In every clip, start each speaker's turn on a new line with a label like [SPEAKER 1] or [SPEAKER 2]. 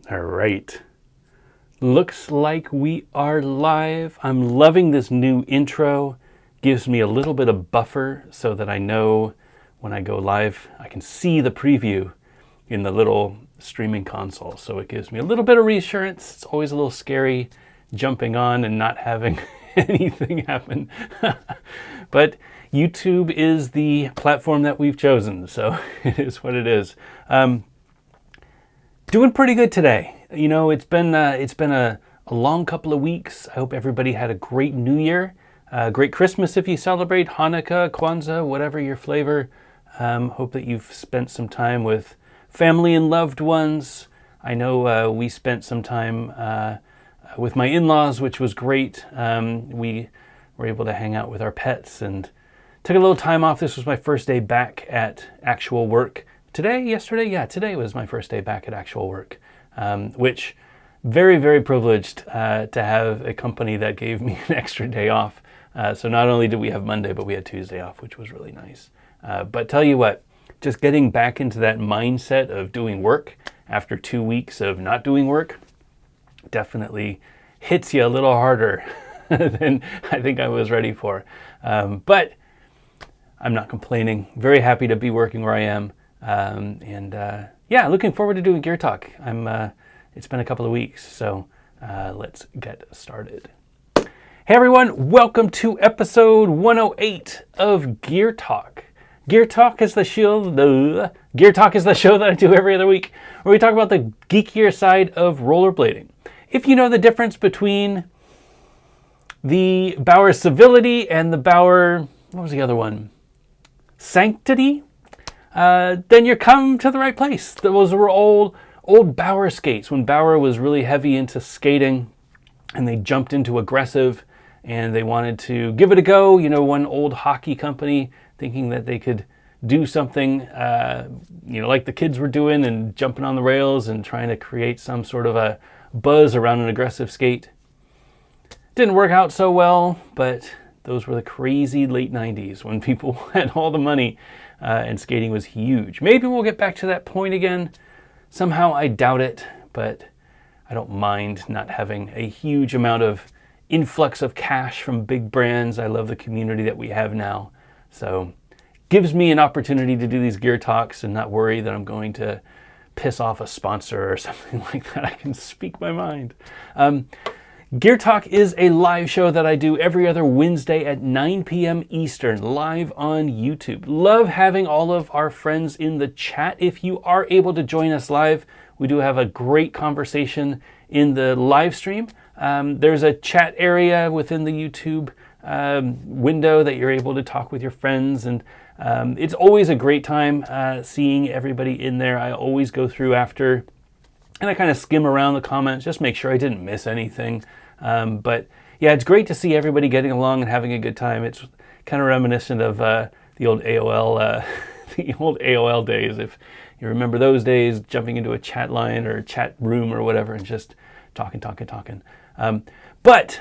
[SPEAKER 1] All right. Looks like we are live. I'm loving this new intro. Gives me a little bit of buffer so that I know when I go live, I can see the preview in the little streaming console. So it gives me a little bit of reassurance. It's always a little scary jumping on and not having anything happen. But YouTube is the platform that we've chosen, so it is what it is. Doing pretty good today. You know, it's been a long couple of weeks. I hope everybody had a great New Year, great Christmas if you celebrate, Hanukkah, Kwanzaa, whatever your flavor. Hope that you've spent some time with family and loved ones. I know we spent some time with my in-laws, which was great. We were able to hang out with our pets and took a little time off. This was my first day back at actual work. Today was my first day back at actual work, which very, very privileged to have a company that gave me an extra day off. So not only did we have Monday, but we had Tuesday off, which was really nice. But tell you what, just getting back into that mindset of doing work after 2 weeks of not doing work definitely hits you a little harder than I think I was ready for. But I'm not complaining. Very happy to be working where I am. Looking forward to doing Gear Talk. It's been a couple of weeks, so let's get started. Hey everyone, welcome to episode 108 of Gear Talk. Gear Talk is the show that I do every other week, where we talk about the geekier side of rollerblading. If you know the difference between the Bauer Civility and the Bauer, what was the other one? Sanctity? Then you're come to the right place. Those were old Bauer skates when Bauer was really heavy into skating and they jumped into aggressive and they wanted to give it a go. You know, one old hockey company thinking that they could do something, like the kids were doing and jumping on the rails and trying to create some sort of a buzz around an aggressive skate. Didn't work out so well, but those were the crazy late 90s when people had all the money and skating was huge. Maybe we'll get back to that point again. Somehow I doubt it, but I don't mind not having a huge amount of influx of cash from big brands. I love the community that we have now. So gives me an opportunity to do these Gear Talks and not worry that I'm going to piss off a sponsor or something like that. I can speak my mind. Gear Talk is a live show that I do every other Wednesday at 9 p.m. Eastern, live on YouTube. Love having all of our friends in the chat. If you are able to join us live, we do have a great conversation in the live stream. There's a chat area within the YouTube window that you're able to talk with your friends, and it's always a great time seeing everybody in there. I always go through after and I kind of skim around the comments, just make sure I didn't miss anything. But yeah, it's great to see everybody getting along and having a good time. It's kind of reminiscent of the old AOL, the old AOL days. If you remember those days, jumping into a chat line or chat room or whatever and just talking. But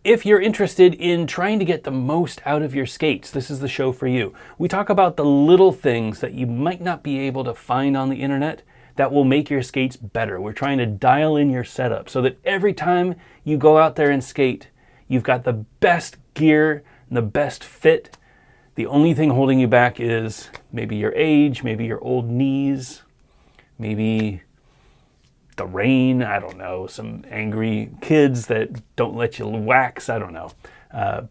[SPEAKER 1] if you're interested in trying to get the most out of your skates, this is the show for you. We talk about the little things that you might not be able to find on the internet that will make your skates better. We're trying to dial in your setup so that every time you go out there and skate, you've got the best gear and the best fit. The only thing holding you back is maybe your age, maybe your old knees, maybe the rain, I don't know, some angry kids that don't let you wax, I don't know.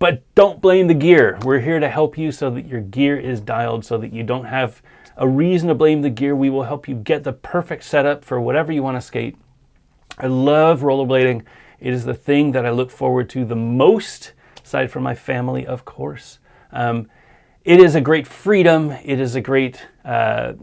[SPEAKER 1] But don't blame the gear. We're here to help you so that your gear is dialed so that you don't have a reason to blame the gear. We will help you get the perfect setup for whatever you want to skate. I love rollerblading. It is the thing that I look forward to the most, aside from my family, of course. It is a great freedom. It is a great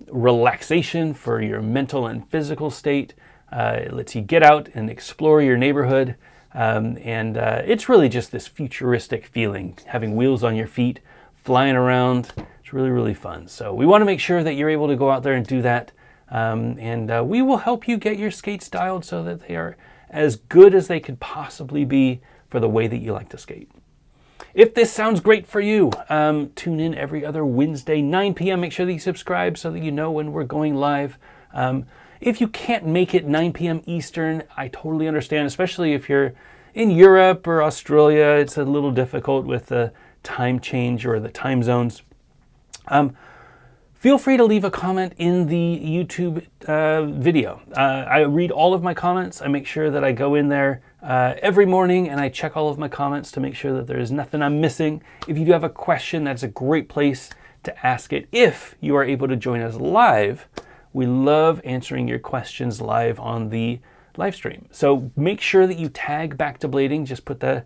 [SPEAKER 1] relaxation for your mental and physical state. It lets you get out and explore your neighborhood. It's really just this futuristic feeling, having wheels on your feet, flying around. It's really, really fun. So we want to make sure that you're able to go out there and do that. We will help you get your skates dialed so that they are as good as they could possibly be for the way that you like to skate. If this sounds great for you, tune in every other Wednesday, 9 p.m. Make sure that you subscribe so that you know when we're going live. If you can't make it 9 p.m. Eastern, I totally understand, especially if you're in Europe or Australia. It's a little difficult with the time change or the time zones. Feel free to leave a comment in the YouTube video. I read all of my comments. I make sure that I go in there every morning and I check all of my comments to make sure that there is nothing I'm missing. If you do have a question, that's a great place to ask it. If you are able to join us live, we love answering your questions live on the live stream. So make sure that you tag Back to Blading. Just put the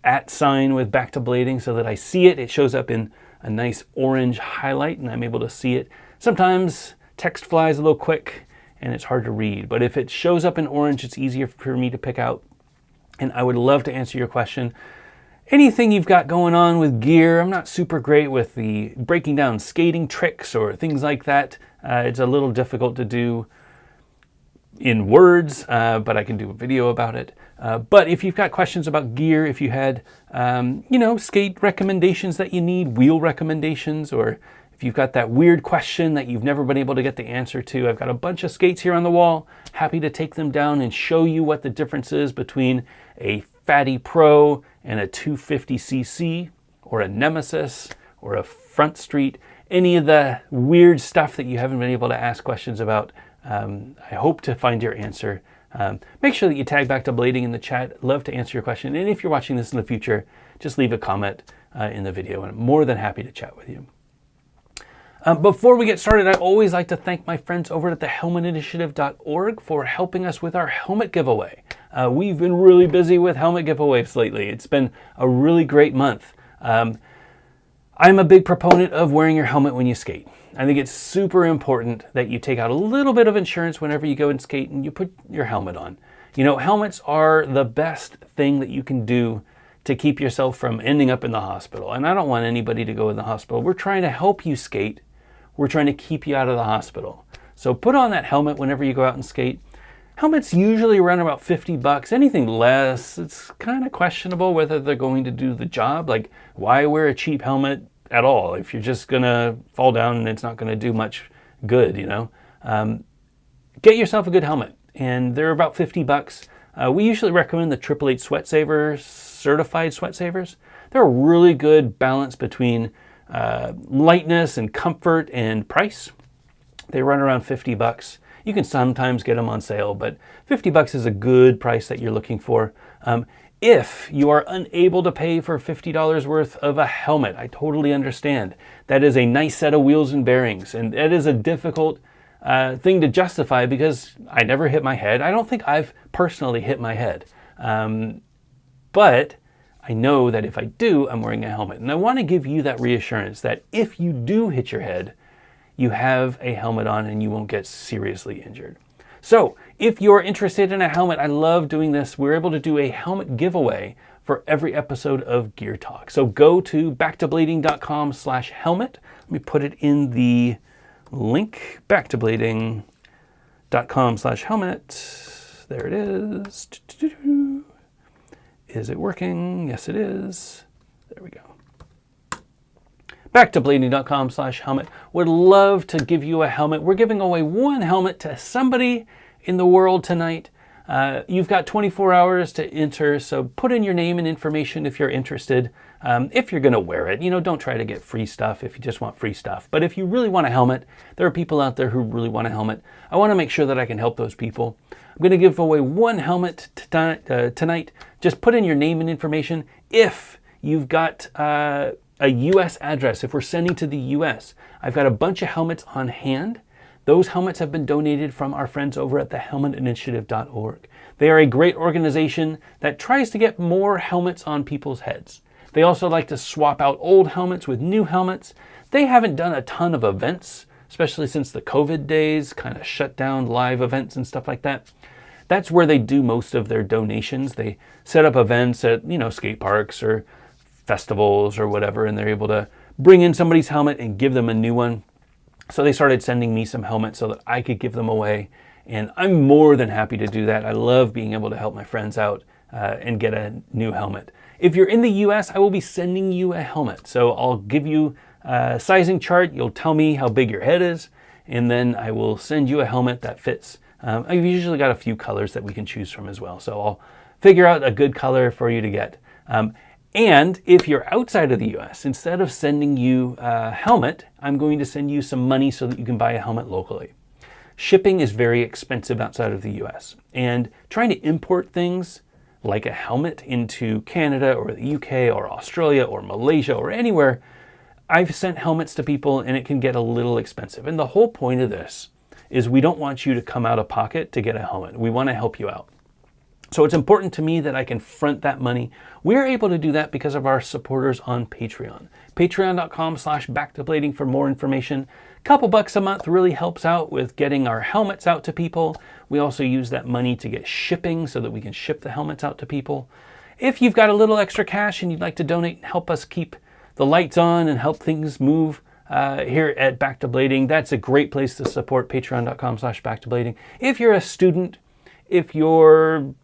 [SPEAKER 1] @ sign with Back to Blading so that I see it. It shows up in a nice orange highlight and I'm able to see it. Sometimes text flies a little quick and it's hard to read, but if it shows up in orange, it's easier for me to pick out. And I would love to answer your question. Anything you've got going on with gear, I'm not super great with the breaking down skating tricks or things like that. It's a little difficult to do in words, but I can do a video about it. But if you've got questions about gear, if you had, skate recommendations that you need, wheel recommendations, or if you've got that weird question that you've never been able to get the answer to, I've got a bunch of skates here on the wall. Happy to take them down and show you what the difference is between a Fatty Pro and a 250cc, or a Nemesis, or a Front Street. Any of the weird stuff that you haven't been able to ask questions about, I hope to find your answer. Make sure that you tag Back to Blading in the chat. Love to answer your question. And if you're watching this in the future, just leave a comment in the video, and I'm more than happy to chat with you. Before we get started, I always like to thank my friends over at the helmetinitiative.org for helping us with our helmet giveaway. We've been really busy with helmet giveaways lately. It's been a really great month. I'm a big proponent of wearing your helmet when you skate. I think it's super important that you take out a little bit of insurance whenever you go and skate and you put your helmet on. You know, helmets are the best thing that you can do to keep yourself from ending up in the hospital. And I don't want anybody to go in the hospital. We're trying to help you skate. We're trying to keep you out of the hospital. So put on that helmet whenever you go out and skate. Helmets usually around about $50. Anything less, it's kind of questionable whether they're going to do the job. Like, why wear a cheap helmet at all if you're just gonna fall down and it's not gonna do much good, you know? Get yourself a good helmet, and they're about $50. We usually recommend the 888 Sweat Savers, certified Sweat Savers. They're a really good balance between lightness and comfort and price. They run around $50. You can sometimes get them on sale, but $50 is a good price that you're looking for. If you are unable to pay for $50 worth of a helmet, I totally understand. That is a nice set of wheels and bearings, and that is a difficult thing to justify because I never hit my head. I don't think I've personally hit my head. But I know that if I do, I'm wearing a helmet. And I want to give you that reassurance that if you do hit your head, you have a helmet on and you won't get seriously injured. So if you're interested in a helmet, I love doing this. We're able to do a helmet giveaway for every episode of Gear Talk. So go to backtoblading.com/helmet. Let me put it in the link, backtoblading.com/helmet. There it is. Is it working? Yes, it is. There we go. Backtoblading.com/helmet. Would love to give you a helmet. We're giving away one helmet to somebody in the world tonight. You've got 24 hours to enter, so put in your name and information if you're interested. If you're going to wear it, don't try to get free stuff if you just want free stuff. But if you really want a helmet, there are people out there who really want a helmet. I want to make sure that I can help those people. I'm going to give away one helmet tonight. Just put in your name and information. If you've got a U.S. address, if we're sending to the U.S., I've got a bunch of helmets on hand. Those helmets have been donated from our friends over at the helmetinitiative.org. They are a great organization that tries to get more helmets on people's heads. They also like to swap out old helmets with new helmets. They haven't done a ton of events, especially since the COVID days, kind of shut down live events and stuff like that. That's where they do most of their donations. They set up events at, skate parks or festivals or whatever, and they're able to bring in somebody's helmet and give them a new one. So they started sending me some helmets so that I could give them away, and I'm more than happy to do that. I love being able to help my friends out and get a new helmet. If you're in the US, I will be sending you a helmet. So I'll give you a sizing chart. You'll tell me how big your head is, and then I will send you a helmet that fits. I've usually got a few colors that we can choose from as well, so I'll figure out a good color for you to get. And if you're outside of the US, instead of sending you a helmet, I'm going to send you some money so that you can buy a helmet locally. Shipping is very expensive outside of the US, and trying to import things like a helmet into Canada or the UK or Australia or Malaysia or anywhere, I've sent helmets to people and it can get a little expensive. And the whole point of this is we don't want you to come out of pocket to get a helmet. We want to help you out. So it's important to me that I can front that money. We're able to do that because of our supporters on Patreon. Patreon.com/backtoblading for more information. A couple bucks a month really helps out with getting our helmets out to people. We also use that money to get shipping so that we can ship the helmets out to people. If you've got a little extra cash and you'd like to donate and help us keep the lights on and help things move here at Back to Blading, that's a great place to support. Patreon.com/backtoblading. If you're a student, if you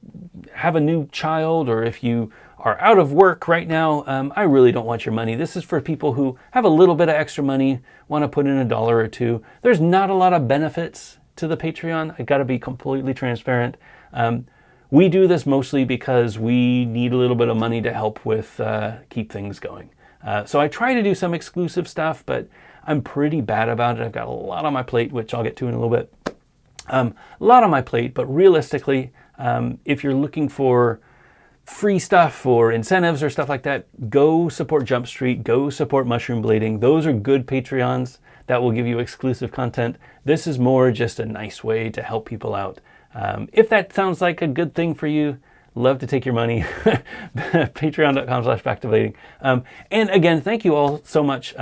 [SPEAKER 1] have a new child, or if you are out of work right now, I really don't want your money. This is for people who have a little bit of extra money, want to put in $1 or $2. There's not a lot of benefits to the Patreon. I got to be completely transparent. We do this mostly because we need a little bit of money to help with keep things going. So I try to do some exclusive stuff, but I'm pretty bad about it. I've got a lot on my plate, which I'll get to in a little bit. A lot on my plate, but realistically, if you're looking for free stuff or incentives or stuff like that, go support Jump Street, go support Mushroom Blading. Those are good Patreons that will give you exclusive content. This is more just a nice way to help people out. If that sounds like a good thing for you, love to take your money. Patreon.com/backtoblading. And again, thank you all so much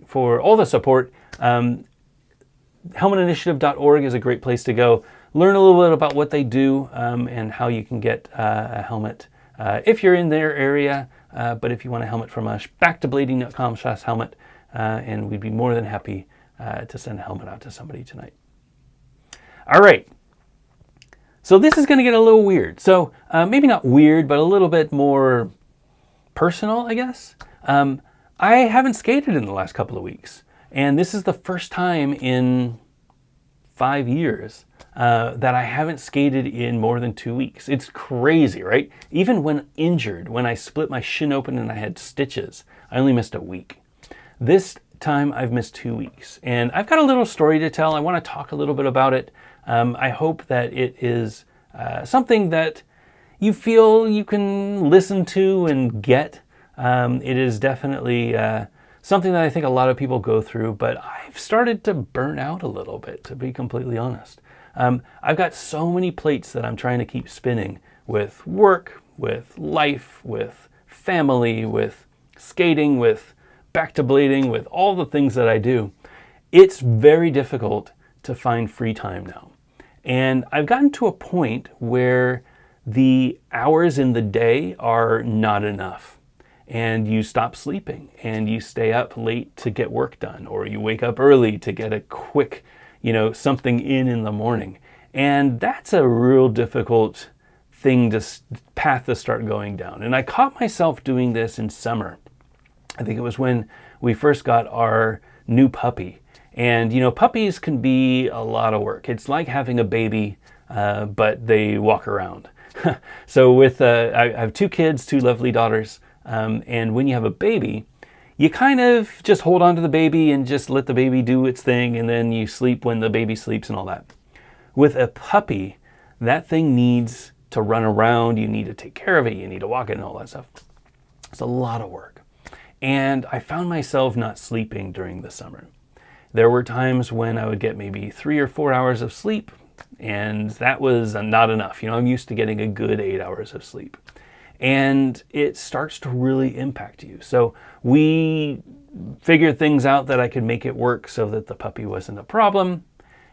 [SPEAKER 1] for all the support. Helmetinitiative.org is a great place to go. Learn a little bit about what they do and how you can get a helmet if you're in their area. But if you want a helmet from us, backtoblading.com/helmet, and we'd be more than happy to send a helmet out to somebody tonight. All right. So this is going to get a little weird. So maybe not weird, but a little bit more personal, I guess. I haven't skated in the last couple of weeks. And this is the first time in 5 years that I haven't skated in more than 2 weeks. It's crazy, right? Even when injured, when I split my shin open and I had stitches, I only missed a week. This time I've missed 2 weeks. And I've got a little story to tell. I want to talk a little bit about it. I hope that it is something that you feel you can listen to and get. It is definitely something that I think a lot of people go through, but I've started to burn out a little bit, to be completely honest. I've got so many plates that I'm trying to keep spinning with work, with life, with family, with skating, with back to blading, with all the things that I do. It's very difficult to find free time now. And I've gotten to a point where the hours in the day are not enough. And you stop sleeping and you stay up late to get work done, or you wake up early to get a quick, something in the morning. And that's a real difficult path to start going down. And I caught myself doing this in summer. I think it was when we first got our new puppy. And, puppies can be a lot of work. It's like having a baby, but they walk around. So I have 2 kids, 2 lovely daughters. And when you have a baby, you kind of just hold on to the baby and just let the baby do its thing, and then you sleep when the baby sleeps and all that. With a puppy, that thing needs to run around, you need to take care of it, you need to walk it and all that stuff. It's a lot of work. And I found myself not sleeping during the summer. There were times when I would get maybe 3 or 4 hours of sleep, and that was not enough. I'm used to getting a good 8 hours of sleep. And it starts to really impact you. So we figured things out that I could make it work so that the puppy wasn't a problem,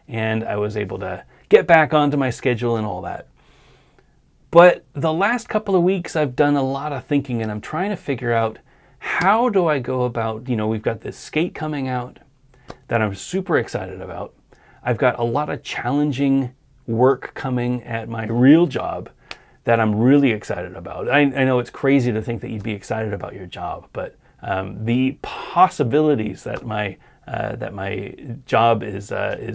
[SPEAKER 1] and I was able to get back onto my schedule and all that. But the last couple of weeks I've done a lot of thinking, and I'm trying to figure out, how do I go about, we've got this skate coming out that I'm super excited about. I've got a lot of challenging work coming at my real job that I'm really excited about. I know it's crazy to think that you'd be excited about your job, but the possibilities that my that my job is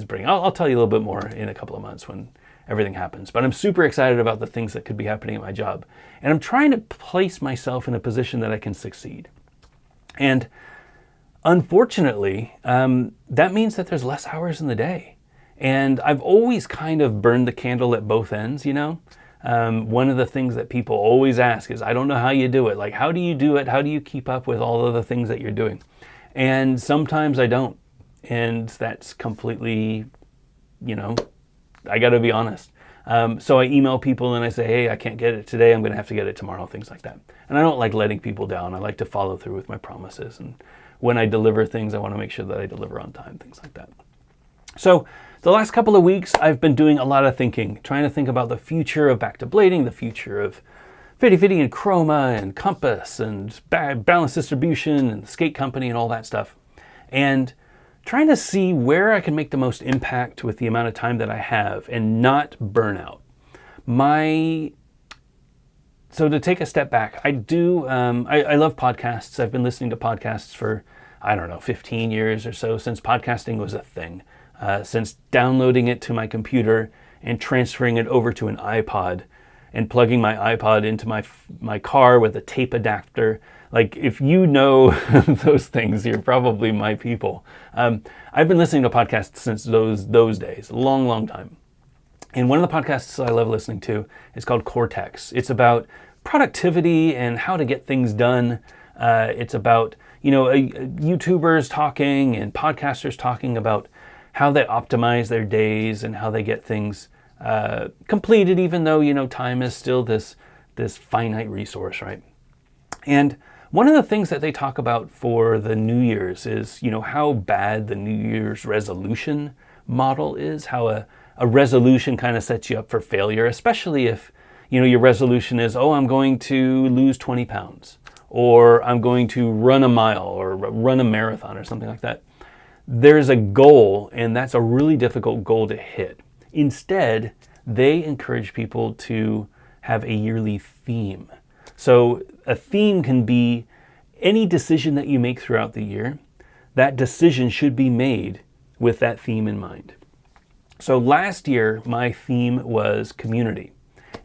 [SPEAKER 1] bringing. I'll tell you a little bit more in a couple of months when everything happens. But I'm super excited about the things that could be happening at my job. And I'm trying to place myself in a position that I can succeed. And unfortunately, that means that there's less hours in the day. And I've always kind of burned the candle at both ends, you know? One of the things that people always ask is, I don't know how you do it. Like, how do you do it? How do you keep up with all of the things that you're doing? And sometimes I don't. And that's completely, you know, I got to be honest. So I email people and I say, hey, I can't get it today. I'm going to have to get it tomorrow, things like that. And I don't like letting people down. I like to follow through with my promises. And when I deliver things, I want to make sure that I deliver on time, things like that. So the last couple of weeks, I've been doing a lot of thinking, trying to think about the future of Back to Blading, the future of Fitty Fitty and Chroma and Compass and Balance Distribution and the Skate Company and all that stuff. And trying to see where I can make the most impact with the amount of time that I have and not burn out. So to take a step back, I love podcasts. I've been listening to podcasts for, 15 years or so, since podcasting was a thing. Since downloading it to my computer and transferring it over to an iPod and plugging my iPod into my car with a tape adapter. Like, if you know those things, you're probably my people. I've been listening to podcasts since those days, a long, long time. And one of the podcasts I love listening to is called Cortex. It's about productivity and how to get things done. It's about, YouTubers talking and podcasters talking about how they optimize their days and how they get things completed, even though, time is still this finite resource, right? And one of the things that they talk about for the New Year's is, how bad the New Year's resolution model is, how a resolution kind of sets you up for failure, especially if, your resolution is, I'm going to lose 20 pounds, or I'm going to run a mile or run a marathon or something like that. There's a goal, and that's a really difficult goal to hit. Instead, they encourage people to have a yearly theme. So a theme can be any decision that you make throughout the year. That decision should be made with that theme in mind. So last year, my theme was community.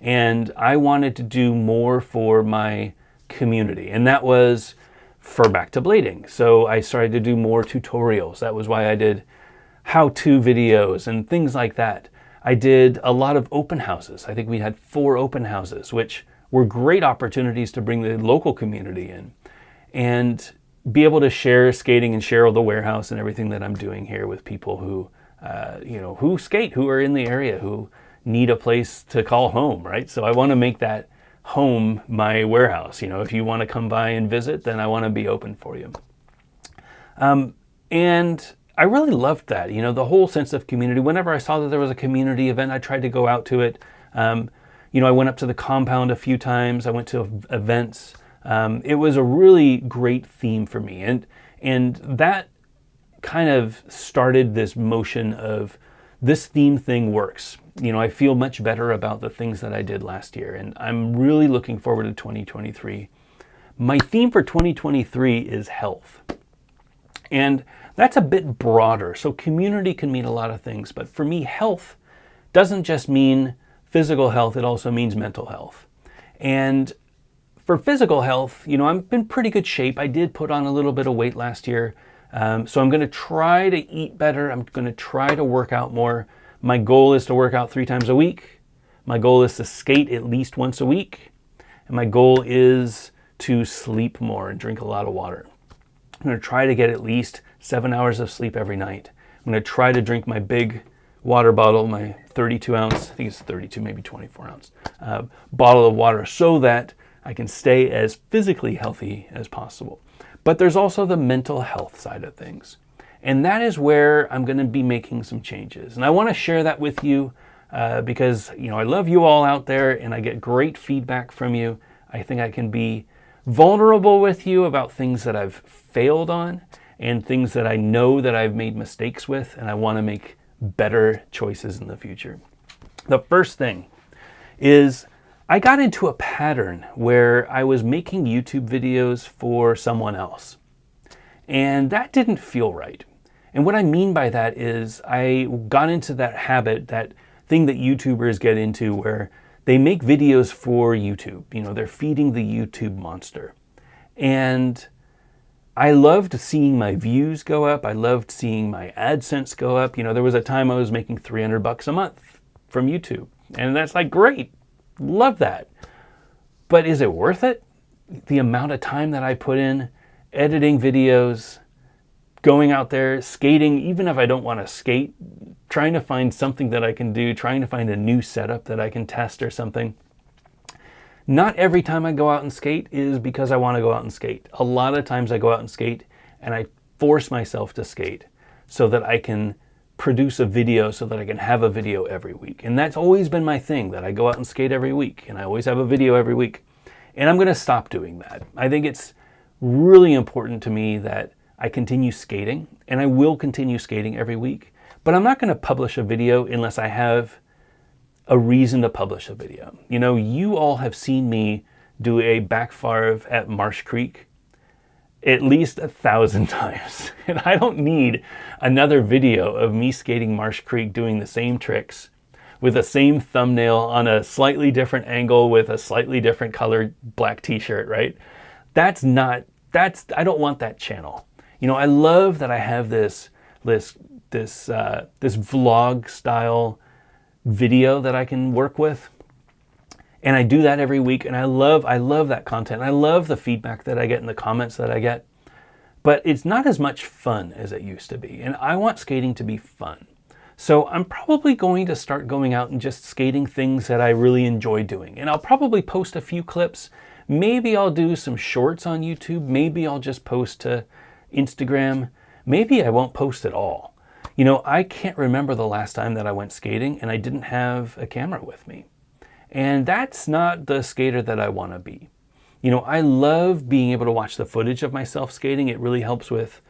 [SPEAKER 1] And I wanted to do more for my community. And that was for Back to Blading. So I started to do more tutorials. That was why I did how-to videos and things like that. I did a lot of open houses. I think we had 4 open houses, which were great opportunities to bring the local community in and be able to share skating and share all the warehouse and everything that I'm doing here with people who, who skate, who are in the area, who need a place to call home, right? So I want to make that home my warehouse. If you want to come by and visit, then I want to be open for you. And I really loved that, the whole sense of community. Whenever I saw that there was a community event, I tried to go out to it. I went up to the compound a few times. I went to events. It was a really great theme for me. And that kind of started this motion of this theme thing works. I feel much better about the things that I did last year, and I'm really looking forward to 2023. My theme for 2023 is health. And that's a bit broader. So community can mean a lot of things, but for me, health doesn't just mean physical health, it also means mental health. And for physical health, I'm in pretty good shape. I did put on a little bit of weight last year. So I'm going to try to eat better. I'm going to try to work out more. My goal is to work out 3 times a week. My goal is to skate at least once a week. And my goal is to sleep more and drink a lot of water. I'm going to try to get at least 7 hours of sleep every night. I'm going to try to drink my big water bottle, my 32 ounce, I think it's 32, maybe 24 ounce bottle of water, so that I can stay as physically healthy as possible. But there's also the mental health side of things. And that is where I'm going to be making some changes. And I want to share that with you because, I love you all out there and I get great feedback from you. I think I can be vulnerable with you about things that I've failed on and things that I know that I've made mistakes with, and I want to make better choices in the future. The first thing is I got into a pattern where I was making YouTube videos for someone else. And that didn't feel right. And what I mean by that is I got into that habit, that thing that YouTubers get into where they make videos for YouTube. You know, they're feeding the YouTube monster. And I loved seeing my views go up. I loved seeing my AdSense go up. You know, there was a time I was making $300 a month from YouTube. And that's like, great, love that. But is it worth it? The amount of time that I put in editing videos, going out there, skating, even if I don't want to skate, trying to find something that I can do, trying to find a new setup that I can test or something. Not every time I go out and skate is because I want to go out and skate. A lot of times I go out and skate and I force myself to skate so that I can produce a video, so that I can have a video every week. And that's always been my thing, that I go out and skate every week and I always have a video every week. And I'm going to stop doing that. I think it's really important to me that I continue skating, and I will continue skating every week, but I'm not going to publish a video unless I have a reason to publish a video. You know, you all have seen me do a backfire at Marsh Creek at least 1,000 times, and I don't need another video of me skating Marsh Creek doing the same tricks with the same thumbnail on a slightly different angle with a slightly different colored black t-shirt, right? I don't want that channel. You know, I love that I have this vlog style video that I can work with. And I do that every week, and I love that content. I love the feedback that I get and the comments that I get. But it's not as much fun as it used to be. And I want skating to be fun. So I'm probably going to start going out and just skating things that I really enjoy doing. And I'll probably post a few clips. Maybe I'll do some shorts on YouTube. Maybe I'll just post to Instagram. Maybe I won't post at all. You know, I can't remember the last time that I went skating and I didn't have a camera with me. And that's not the skater that I want to be. You know, I love being able to watch the footage of myself skating. It really helps with,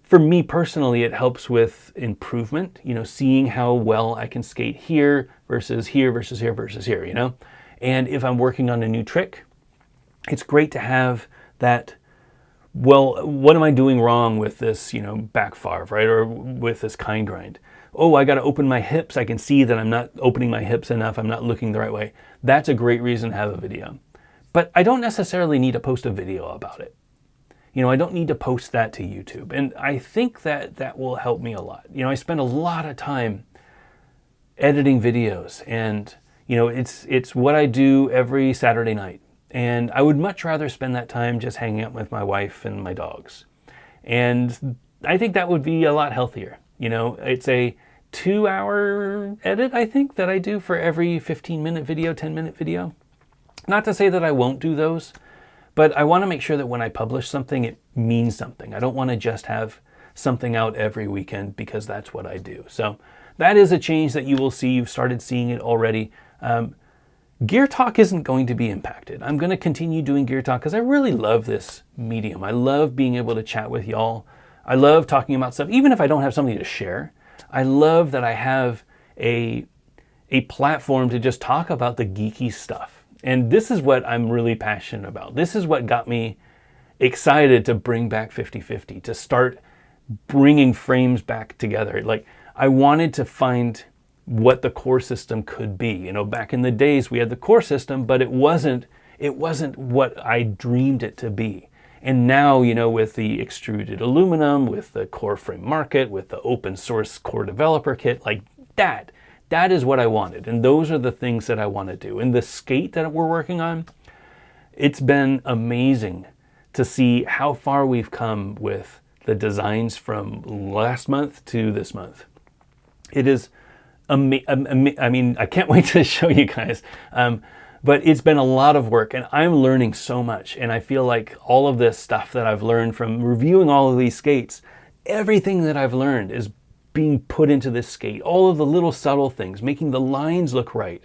[SPEAKER 1] for me personally, it helps with improvement. You know, seeing how well I can skate here versus here versus here versus here, you know. And if I'm working on a new trick, it's great to have that, well, what am I doing wrong with this, you know, backfire, right? Or with this kind grind? Oh, I got to open my hips. I can see that I'm not opening my hips enough. I'm not looking the right way. That's a great reason to have a video. But I don't necessarily need to post a video about it. You know, I don't need to post that to YouTube. And I think that that will help me a lot. You know, I spend a lot of time editing videos, and, you know, it's what I do every Saturday night. And I would much rather spend that time just hanging out with my wife and my dogs. And I think that would be a lot healthier. You know, it's a 2-hour edit, I think, that I do for every 15-minute video, 10-minute video. Not to say that I won't do those, but I want to make sure that when I publish something, it means something. I don't want to just have something out every weekend because that's what I do. So that is a change that you will see. You've started seeing it already. Gear Talk isn't going to be impacted. I'm going to continue doing Gear Talk because I really love this medium. I love being able to chat with y'all. I love talking about stuff, even if I don't have something to share. I love that I have a platform to just talk about the geeky stuff. And this is what I'm really passionate about. This is what got me excited to bring back 50/50, to start bringing frames back together. Like, I wanted to find what the core system could be. You know, back in the days we had the core system, but it wasn't what I dreamed it to be. And now, you know, with the extruded aluminum, with the core frame market, with the open source core developer kit, like that is what I wanted. And those are the things that I want to do. And the skate that we're working on, it's been amazing to see how far we've come with the designs from last month to this month. It is I mean, I can't wait to show you guys. But it's been a lot of work, and I'm learning so much. And I feel like all of this stuff that I've learned from reviewing all of these skates, everything that I've learned is being put into this skate. All of the little subtle things, making the lines look right,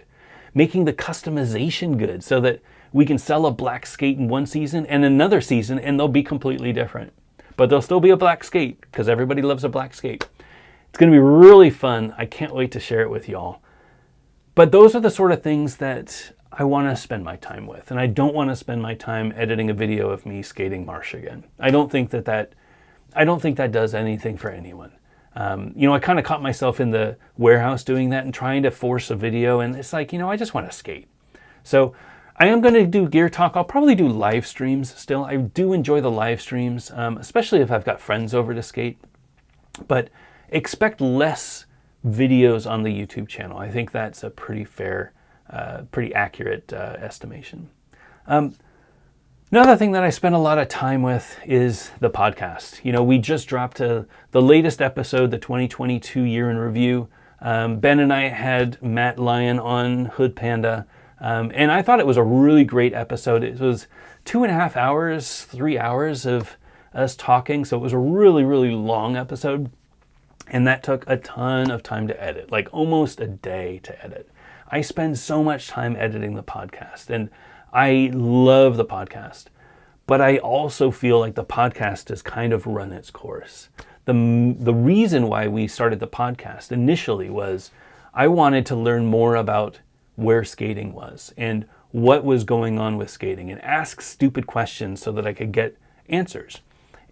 [SPEAKER 1] making the customization good so that we can sell a black skate in one season and another season, and they'll be completely different. But they'll still be a black skate because everybody loves a black skate. It's going to be really fun. I can't wait to share it with y'all. But those are the sort of things that I want to spend my time with. And I don't want to spend my time editing a video of me skating marsh again. I don't think that I don't think that does anything for anyone. I kind of caught myself in the warehouse doing that and trying to force a video, and it's like, I just want to skate. So I am going to do Gear Talk. I'll probably do live streams still. I do enjoy the live streams, especially if I've got friends over to skate. But expect less videos on the YouTube channel. I think that's a pretty fair, pretty accurate estimation. Another thing that I spend a lot of time with is the podcast. We just dropped the latest episode, the 2022 year in review. Ben and I had Matt Lyon on, Hood Panda, and I thought it was a really great episode. It was 2.5 hours, 3 hours of us talking, so it was a really, really long episode, and that took a ton of time to edit, like almost a day to edit. I spend so much time editing the podcast, and I love the podcast, but I also feel like the podcast has kind of run its course. The reason why we started the podcast initially was I wanted to learn more about where skating was and what was going on with skating and ask stupid questions so that I could get answers.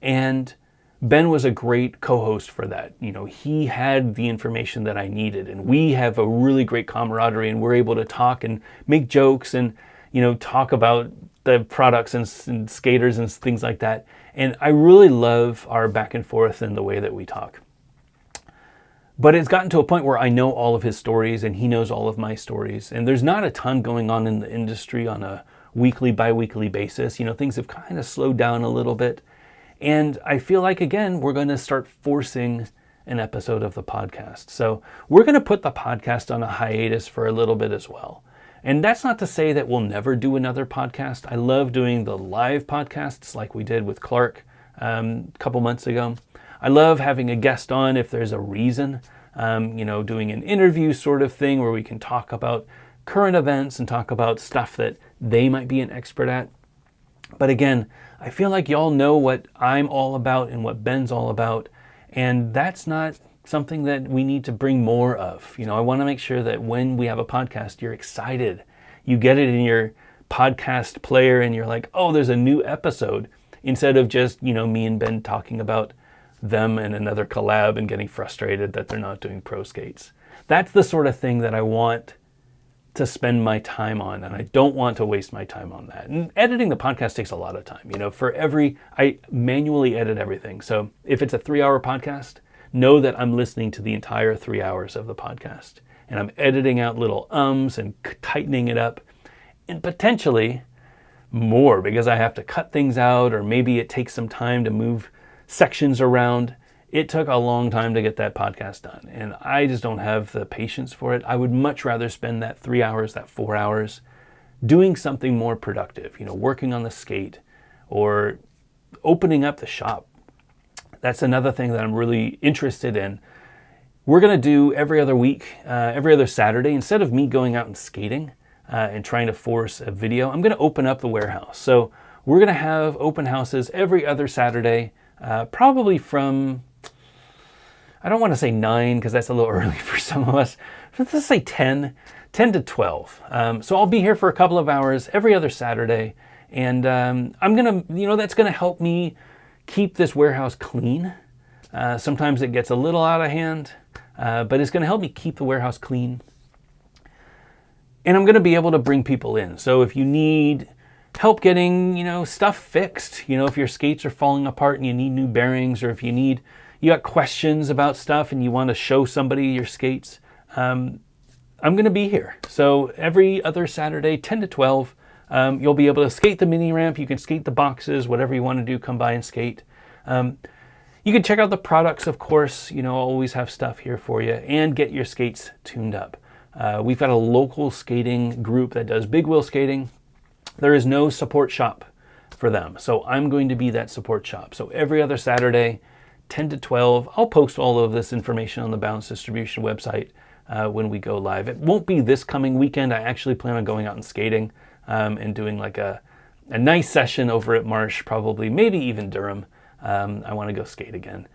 [SPEAKER 1] And Ben was a great co-host for that. He had the information that I needed, and we have a really great camaraderie, and we're able to talk and make jokes and talk about the products and skaters and things like that. And I really love our back and forth and the way that we talk. But it's gotten to a point where I know all of his stories and he knows all of my stories. And there's not a ton going on in the industry on a weekly, bi-weekly basis. Things have kind of slowed down a little bit. And I feel like, again, we're going to start forcing an episode of the podcast. So we're going to put the podcast on a hiatus for a little bit as well. And that's not to say that we'll never do another podcast. I love doing the live podcasts like we did with Clark a couple months ago. I love having a guest on if there's a reason, doing an interview sort of thing where we can talk about current events and talk about stuff that they might be an expert at. But again, I feel like y'all know what I'm all about and what Ben's all about. And that's not something that we need to bring more of. I want to make sure that when we have a podcast, you're excited. You get it in your podcast player and you're like, oh, there's a new episode, instead of just, me and Ben talking about them and another collab and getting frustrated that they're not doing pro skates. That's the sort of thing that I want to spend my time on, and I don't want to waste my time on that. And editing the podcast takes a lot of time. I manually edit everything. So if it's a 3-hour podcast, know that I'm listening to the entire 3 hours of the podcast, and I'm editing out little ums and tightening it up, and potentially more because I have to cut things out, or maybe it takes some time to move sections around. It took a long time to get that podcast done, and I just don't have the patience for it. I would much rather spend that 3 hours, that 4 hours, doing something more productive, working on the skate or opening up the shop. That's another thing that I'm really interested in. We're going to do every other week, every other Saturday. Instead of me going out and skating and trying to force a video, I'm going to open up the warehouse. So we're going to have open houses every other Saturday, probably from, I don't want to say 9 because that's a little early for some of us. Let's say 10 to 12. So I'll be here for a couple of hours every other Saturday. And I'm going to, that's going to help me keep this warehouse clean. Sometimes it gets a little out of hand, but it's going to help me keep the warehouse clean. And I'm going to be able to bring people in. So if you need help getting, stuff fixed, if your skates are falling apart and you need new bearings, or if you got questions about stuff and you want to show somebody your skates, I'm going to be here. So every other Saturday, 10 to 12, you'll be able to skate the mini ramp. You can skate the boxes, whatever you want to do, come by and skate. You can check out the products, of course. I'll always have stuff here for you, and get your skates tuned up. We've got a local skating group that does big wheel skating. There is no support shop for them, so I'm going to be that support shop. So every other Saturday, 10 to 12, I'll post all of this information on the Balance Distribution website when we go live. It won't be this coming weekend. I actually plan on going out and skating and doing like a nice session over at Marsh, probably, maybe even Durham. I want to go skate again.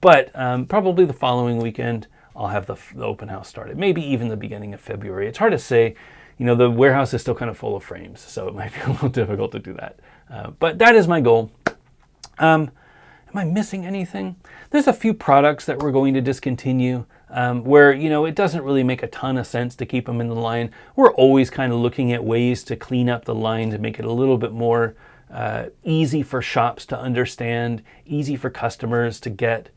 [SPEAKER 1] But probably the following weekend, I'll have the open house started. Maybe even the beginning of February. It's hard to say. The warehouse is still kind of full of frames, so it might be a little difficult to do that. But that is my goal. And Am I missing anything? There's a few products that we're going to discontinue where, it doesn't really make a ton of sense to keep them in the line. We're always kind of looking at ways to clean up the line to make it a little bit more easy for shops to understand, easy for customers to get.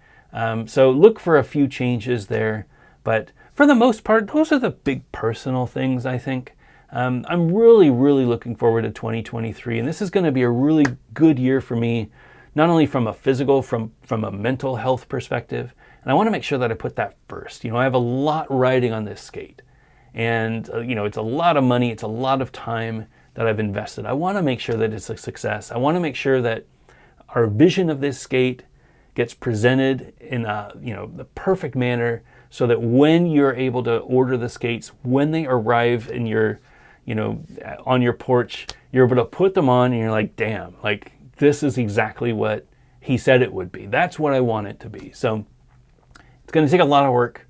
[SPEAKER 1] So look for a few changes there. But for the most part, those are the big personal things, I think. I'm really, really looking forward to 2023. And this is going to be a really good year for me, not only from a physical, from a mental health perspective. And I want to make sure that I put that first. I have a lot riding on this skate. And, it's a lot of money. It's a lot of time that I've invested. I want to make sure that it's a success. I want to make sure that our vision of this skate gets presented in the perfect manner so that when you're able to order the skates, when they arrive in your, on your porch, you're able to put them on and you're like, damn, like this is exactly what he said it would be. That's what I want it to be. So it's going to take a lot of work.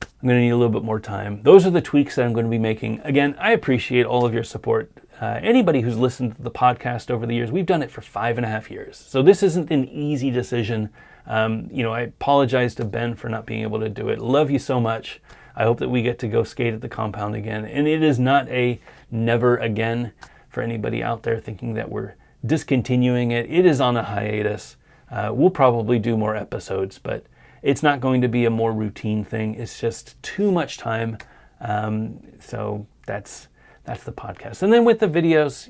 [SPEAKER 1] I'm going to need a little bit more time. Those are the tweaks that I'm going to be making. Again, I appreciate all of your support. Anybody who's listened to the podcast over the years, we've done it for 5.5 years. So this isn't an easy decision. I apologize to Ben for not being able to do it. Love you so much. I hope that we get to go skate at the compound again. And it is not a never again for anybody out there thinking that we're discontinuing it. It is on a hiatus. We'll probably do more episodes, but it's not going to be a more routine thing. It's just too much time. So that's the podcast. And then with the videos,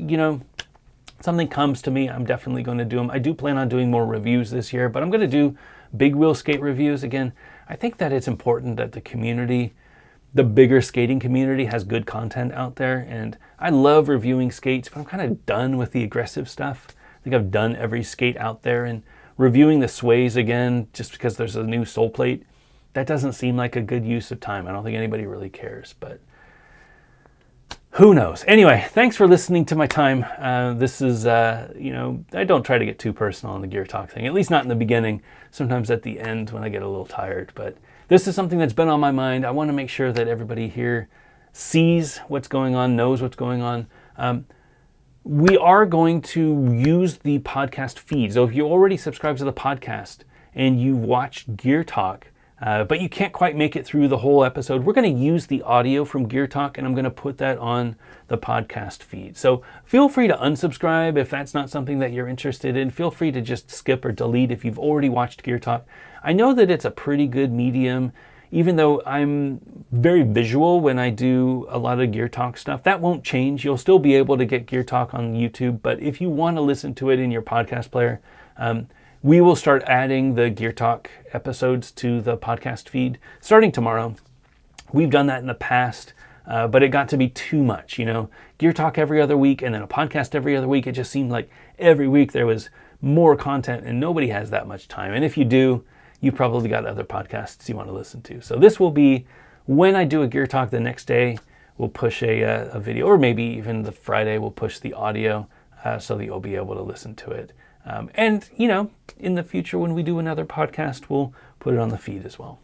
[SPEAKER 1] something comes to me, I'm definitely going to do them. I do plan on doing more reviews this year, but I'm going to do big wheel skate reviews. Again, I think that it's important that the community, the bigger skating community, has good content out there. And I love reviewing skates, but I'm kind of done with the aggressive stuff. I think I've done every skate out there, and reviewing the sways again, just because there's a new sole plate, that doesn't seem like a good use of time. I don't think anybody really cares, but who knows? Anyway, thanks for listening to my time. This is, I don't try to get too personal on the Gear Talk thing, at least not in the beginning, sometimes at the end when I get a little tired. But this is something that's been on my mind. I want to make sure that everybody here sees what's going on, knows what's going on. We are going to use the podcast feed. So if you already subscribe to the podcast and you watched Gear Talk, but you can't quite make it through the whole episode, we're going to use the audio from Gear Talk and I'm going to put that on the podcast feed. So feel free to unsubscribe if that's not something that you're interested in. Feel free to just skip or delete if you've already watched Gear Talk. I know that it's a pretty good medium. Even though I'm very visual when I do a lot of Gear Talk stuff, that won't change. You'll still be able to get Gear Talk on YouTube, but if you want to listen to it in your podcast player, we will start adding the Gear Talk episodes to the podcast feed starting tomorrow. We've done that in the past, but it got to be too much. Gear Talk every other week and then a podcast every other week. It just seemed like every week there was more content and nobody has that much time. And if you do, you've probably got other podcasts you want to listen to. So this will be when I do a Gear Talk the next day, we'll push a video, or maybe even the Friday we'll push the audio so that you'll be able to listen to it. And in the future when we do another podcast, we'll put it on the feed as well.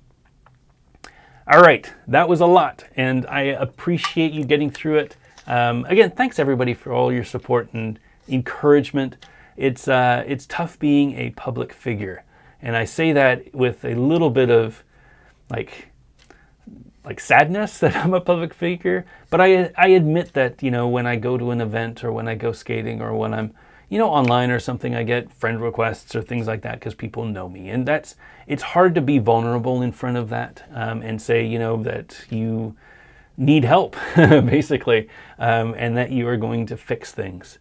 [SPEAKER 1] All right, that was a lot, and I appreciate you getting through it. Again, thanks everybody for all your support and encouragement. It's tough being a public figure. And I say that with a little bit of like sadness that I'm a public figure. But I admit that, when I go to an event or when I go skating or when I'm, online or something, I get friend requests or things like that because people know me. And it's hard to be vulnerable in front of that and say, that you need help, basically, and that you are going to fix things.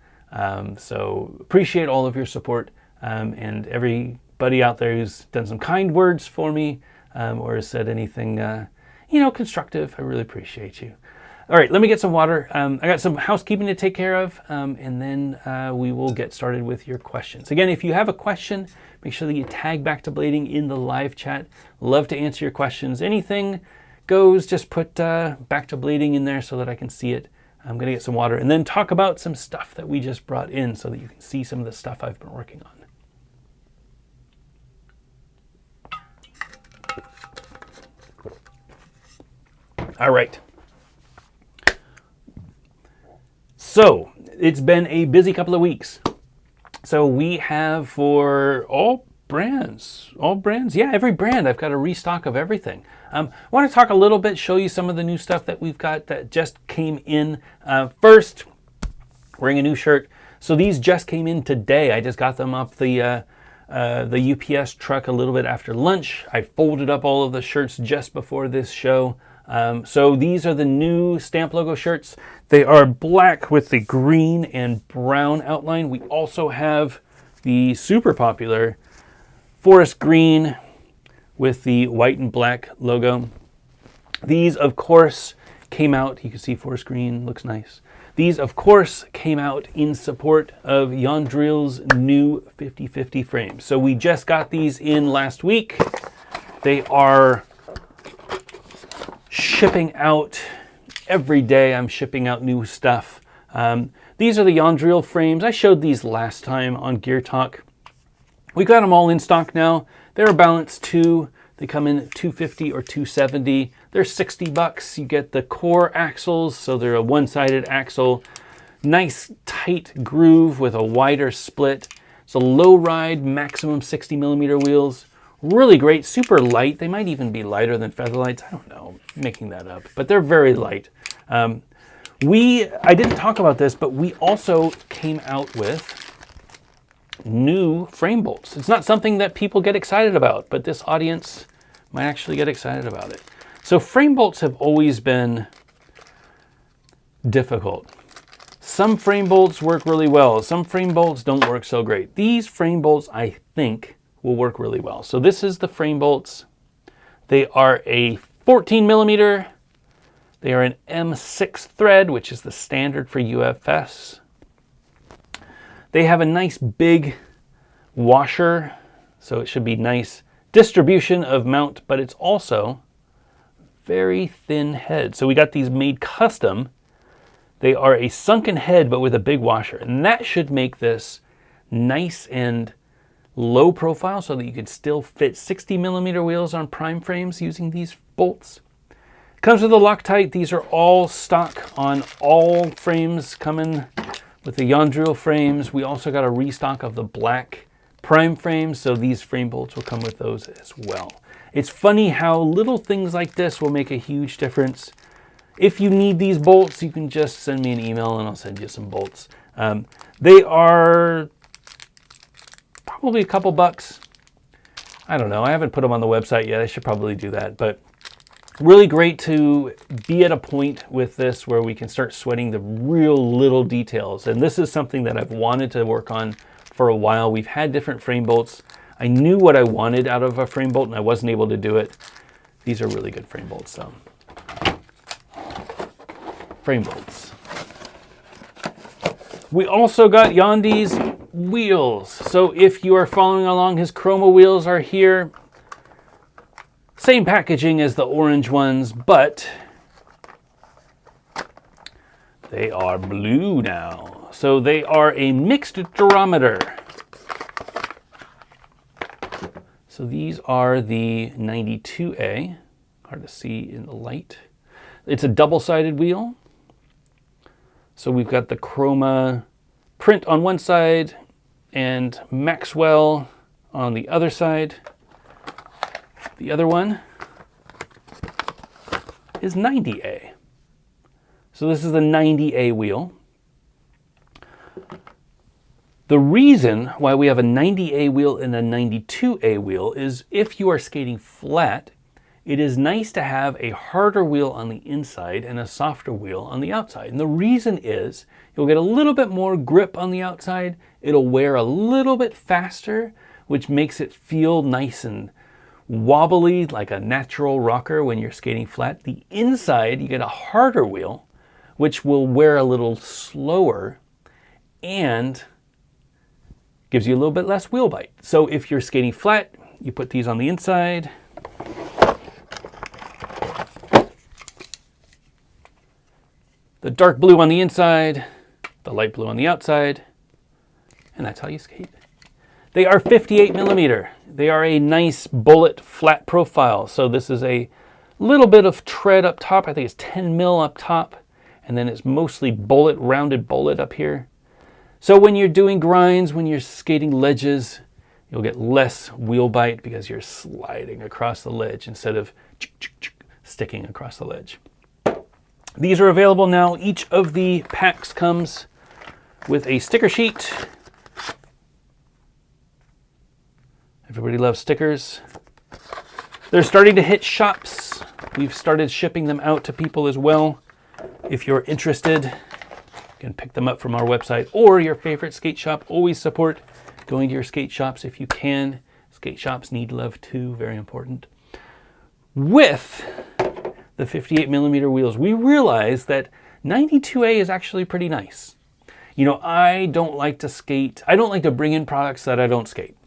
[SPEAKER 1] So appreciate all of your support and everybody out there who's done some kind words for me or has said anything, constructive. I really appreciate you. All right, let me get some water. I got some housekeeping to take care of, and then we will get started with your questions. Again, if you have a question, make sure that you tag Back to Blading in the live chat. Love to answer your questions. Anything goes, just put Back to Blading in there so that I can see it. I'm going to get some water and then talk about some stuff that we just brought in so that you can see some of the stuff I've been working on. All right. So it's been a busy couple of weeks. So we have for all brands, yeah, every brand. I've got a restock of everything. I want to talk a little bit, show you some of the new stuff that we've got that just came in. First, wearing a new shirt. So these just came in today. I just got them off the UPS truck a little bit after lunch. I folded up all of the shirts just before this show. So these are the new Stamp Logo shirts. They are black with the green and brown outline. We also have the super popular forest green with the white and black logo. These, of course, came out. You can see forest green looks nice. These, of course, came out in support of Yandril's new 50/50 frames. So we just got these in last week. They are shipping out every day. I'm shipping out new stuff. These are the Yandril frames. I showed these last time on Gear Talk. We got them all in stock now. They're a balance 2. They come in at $250 or $270. They're $60. You get the core axles, so they're a one-sided axle. Nice tight groove with a wider split. It's a low ride, maximum 60 millimeter wheels. Really great, super light. They might even be lighter than Featherlights. I don't know, I'm making that up, but they're very light. I didn't talk about this, but we also came out with new frame bolts. It's not something that people get excited about, but this audience might actually get excited about it. So frame bolts have always been difficult. Some frame bolts work really well. Some frame bolts don't work so great. These frame bolts, I think, will work really well. So this is the frame bolts. They are a 14 millimeter. They are an M6 thread, which is the standard for UFS. They have a nice big washer, so it should be nice distribution of mount, but it's also very thin head. So we got these made custom. They are a sunken head, but with a big washer, and that should make this nice and low profile so that you could still fit 60 millimeter wheels on prime frames using these bolts. Comes with a Loctite. These are all stock on all frames coming with the Yandril frames. We also got a restock of the black prime frames, so these frame bolts will come with those as well. It's funny how little things like this will make a huge difference. If you need these bolts, you can just send me an email and I'll send you some bolts. They are probably a couple bucks. I don't know. I haven't put them on the website yet. I should probably do that, but really great to be at a point with this where we can start sweating the real little details. And this is something that I've wanted to work on for a while. We've had different frame bolts. I knew what I wanted out of a frame bolt and I wasn't able to do it. These are really good frame bolts, so. Frame bolts. We also got Yandi's wheels. So if you are following along, his chroma wheels are here. Same packaging as the orange ones, but they are blue now. So they are a mixed durometer. So these are the 92A. Hard to see in the light. It's a double-sided wheel. So we've got the chroma print on one side and Maxwell on the other side. The other one is 90A. So this is the 90A wheel. The reason why we have a 90A wheel and a 92A wheel is if you are skating flat, it is nice to have a harder wheel on the inside and a softer wheel on the outside. And the reason is you'll get a little bit more grip on the outside. It'll wear a little bit faster, which makes it feel nice and wobbly like a natural rocker when you're skating flat. The inside, you get a harder wheel, which will wear a little slower and gives you a little bit less wheel bite. So if you're skating flat, you put these on the inside. The dark blue on the inside, the light blue on the outside, and that's how you skate. They are 58 millimeter. They are a nice bullet flat profile. So this is a little bit of tread up top. I think it's 10 mil up top. And then it's mostly bullet, rounded bullet up here. So when you're doing grinds, when you're skating ledges, you'll get less wheel bite because you're sliding across the ledge instead of sticking across the ledge. These are available now. Each of the packs comes with a sticker sheet. Everybody loves stickers. They're starting to hit shops. We've started shipping them out to people as well. If you're interested, you can pick them up from our website or your favorite skate shop. Always support going to your skate shops if you can. Skate shops need love too, very important. With the 58 millimeter wheels, we realized that 92A is actually pretty nice. You know, I don't like to bring in products that I don't skate.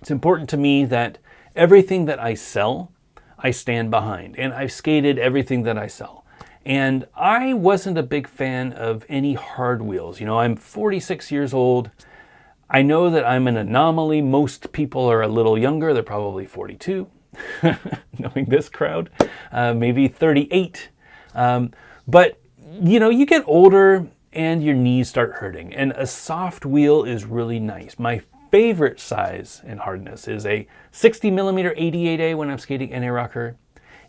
[SPEAKER 1] It's important to me that everything that I sell, I stand behind. And I've skated everything that I sell. And I wasn't a big fan of any hard wheels. You know, I'm 46 years old. I know that I'm an anomaly. Most people are a little younger. They're probably 42, knowing this crowd, maybe 38. But, you know, you get older and your knees start hurting. And a soft wheel is really nice. My favorite size and hardness is a 60 millimeter 88A when I'm skating NA rocker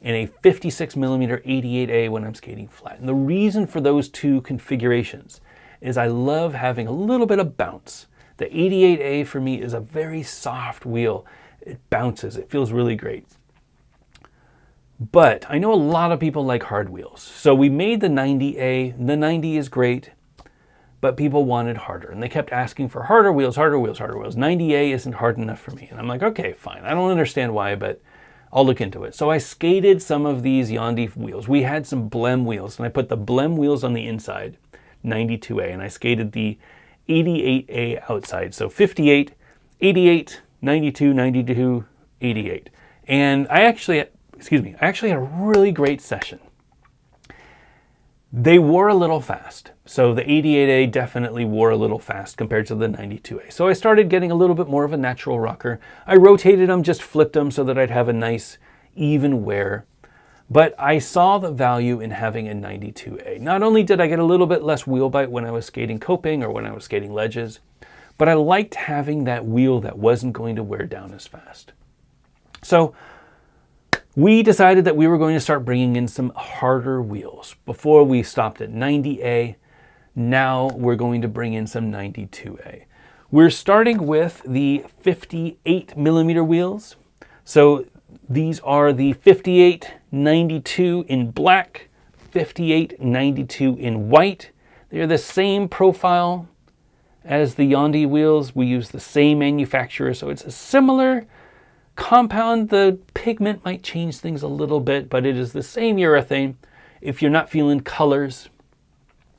[SPEAKER 1] and a 56 millimeter 88A when I'm skating flat. And the reason for those two configurations is I love having a little bit of bounce. The 88A for me is a very soft wheel. It bounces, it feels really great. But I know a lot of people like hard wheels. So we made the 90A. The 90 is great, but people wanted harder. And they kept asking for harder wheels, harder wheels, harder wheels. 90A isn't hard enough for me. And I'm like, okay, fine. I don't understand why, but I'll look into it. So I skated some of these Yandi wheels. We had some Blem wheels, and I put the Blem wheels on the inside, 92A, and I skated the 88A outside. So 58, 88, 92, 92, 88. And I actually had a really great session. They wore a little fast. So the 88A definitely wore a little fast compared to the 92A. So I started getting a little bit more of a natural rocker. I rotated them, just flipped them so that I'd have a nice even wear. But I saw the value in having a 92A. Not only did I get a little bit less wheel bite when I was skating coping or when I was skating ledges, but I liked having that wheel that wasn't going to wear down as fast. So we decided that we were going to start bringing in some harder wheels. Before we stopped at 90A, now we're going to bring in some 92A. We're starting with the 58 millimeter wheels. So these are the 5892 in black, 5892 in white. They're the same profile as the Yandi wheels. We use the same manufacturer, so it's a similar compound. The pigment might change things a little bit, but it is the same urethane. If you're not feeling colors,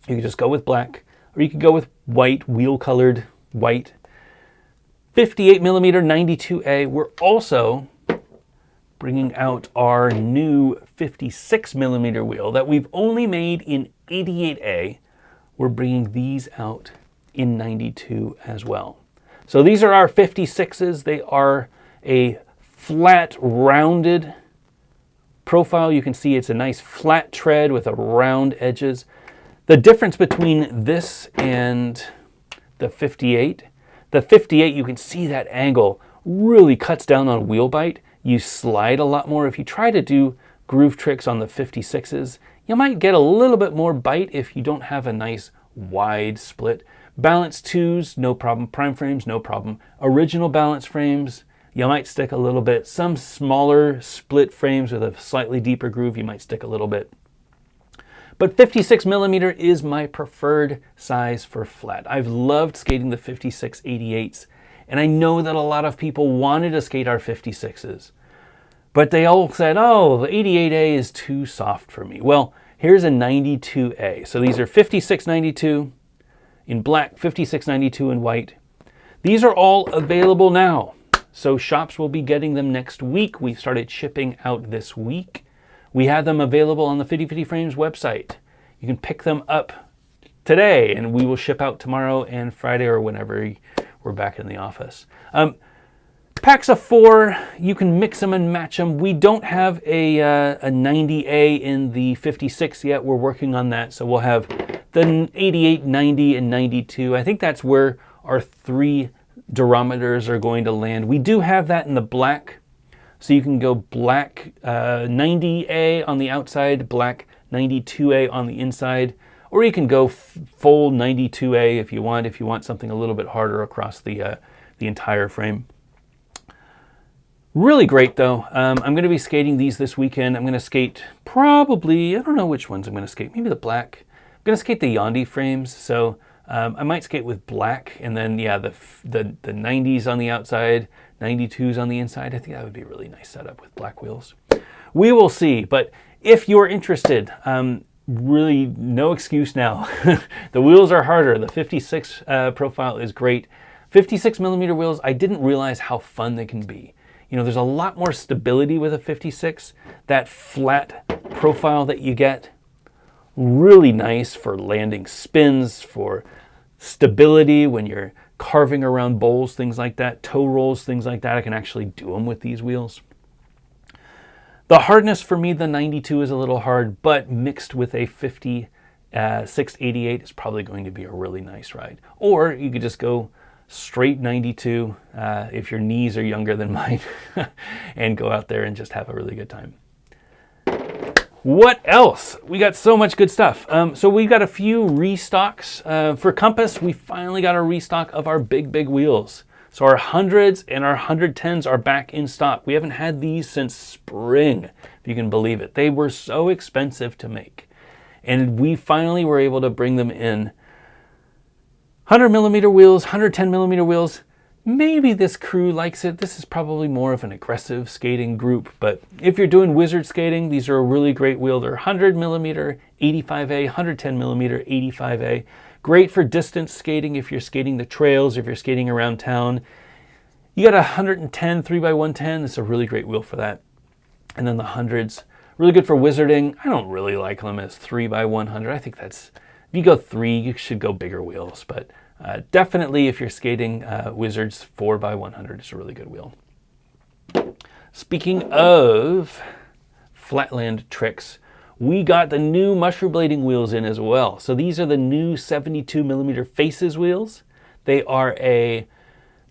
[SPEAKER 1] you can just go with black, or you could go with white, wheel colored white. 58 millimeter 92A. We're also bringing out our new 56 millimeter wheel that we've only made in 88A. We're bringing these out in 92 as well. So these are our 56s. They are a flat, rounded profile. You can see it's a nice flat tread with a round edges. The difference between this and the 58, you can see that angle really cuts down on wheel bite. You slide a lot more. If you try to do groove tricks on the 56s, you might get a little bit more bite if you don't have a nice wide split. Balance 2s, no problem. Prime frames, no problem. Original balance frames, you might stick a little bit. Some smaller split frames with a slightly deeper groove, you might stick a little bit. But 56 millimeter is my preferred size for flat. I've loved skating the 56 88s, and I know that a lot of people wanted to skate our 56s, but they all said, oh, the 88A is too soft for me. Well, here's a 92A. So these are 5692 in black, 5692 in white. These are all available now. So shops will be getting them next week. We started shipping out this week. We have them available on the Fitty Fitty Frames website. You can pick them up today, and we will ship out tomorrow and Friday or whenever we're back in the office. Packs of 4, you can mix them and match them. We don't have a 90A in the 56 yet. We're working on that. So we'll have the 88, 90, and 92. I think that's where our 3 durometers are going to land. We do have that in the black. So you can go black 90A on the outside, black 92A on the inside, or you can go full 92A if you want something a little bit harder across the entire frame. Really great though. I'm going to be skating these this weekend. I'm going to skate probably, I don't know which ones I'm going to skate, maybe the black. I'm going to skate the Yandi frames, so I might skate with black, and then yeah, the 90s on the outside, 92s on the inside. I think that would be a really nice setup with black wheels. We will see, but if you're interested, really no excuse now. The wheels are harder. The 56 profile is great. 56 millimeter wheels, I didn't realize how fun they can be. You know, there's a lot more stability with a 56. That flat profile that you get, really nice for landing spins, for stability when you're carving around bowls, things like that, toe rolls, things like that. I can actually do them with these wheels. The hardness for me, the 92 is a little hard, but mixed with a 5688 is probably going to be a really nice ride. Or you could just go straight 92 if your knees are younger than mine and go out there and just have a really good time. What else? We got so much good stuff. So we got a few restocks. For Compass, we finally got a restock of our big wheels. So our 100s and our 110s are back in stock. We haven't had these since spring, if you can believe it. They were so expensive to make. And we finally were able to bring them in. 100 millimeter wheels, 110 millimeter wheels. Maybe this crew likes it. This is probably more of an aggressive skating group, but if you're doing wizard skating, these are a really great wheel. They're 100 millimeter 85A, 110 millimeter 85A. Great for distance skating if you're skating the trails, if you're skating around town. You got a 110 3x110. This is a really great wheel for that. And then the 100s, really good for wizarding. I don't really like them as 3x100. I think that's, if you go 3, you should go bigger wheels, but definitely if you're skating Wizards, 4x100 is a really good wheel. Speaking of flatland tricks, we got the new mushroom blading wheels in as well. So these are the new 72 millimeter Faces wheels. They are a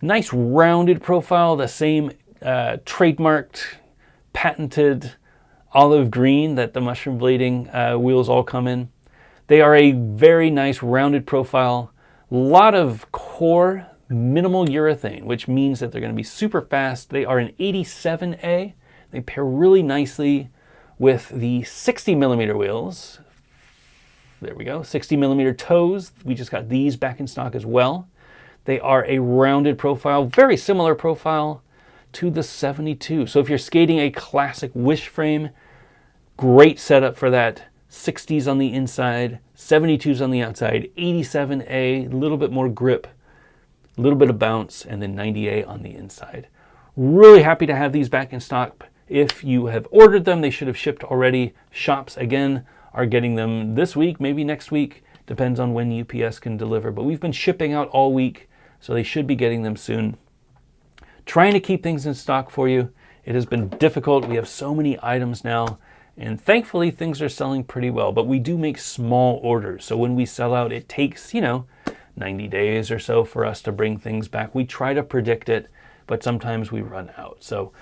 [SPEAKER 1] nice rounded profile, the same trademarked, patented olive green that the mushroom blading wheels all come in. They are a very nice rounded profile. A lot of core, minimal urethane, which means that they're going to be super fast. They are an 87A. They pair really nicely with the 60 millimeter wheels. There we go, 60 millimeter toes. We just got these back in stock as well. They are a rounded profile, very similar profile to the 72. So if you're skating a classic wish frame, great setup for that. 60s on the inside, 72s on the outside, 87A, a little bit more grip, a little bit of bounce, and then 90A on the inside. Really happy to have these back in stock. If you have ordered them, they should have shipped already. Shops, again, are getting them this week, maybe next week. Depends on when UPS can deliver. But we've been shipping out all week, so they should be getting them soon. Trying to keep things in stock for you. It has been difficult. We have so many items now. And thankfully, things are selling pretty well. But we do make small orders. So when we sell out, it takes, 90 days or so for us to bring things back. We try to predict it, but sometimes we run out. So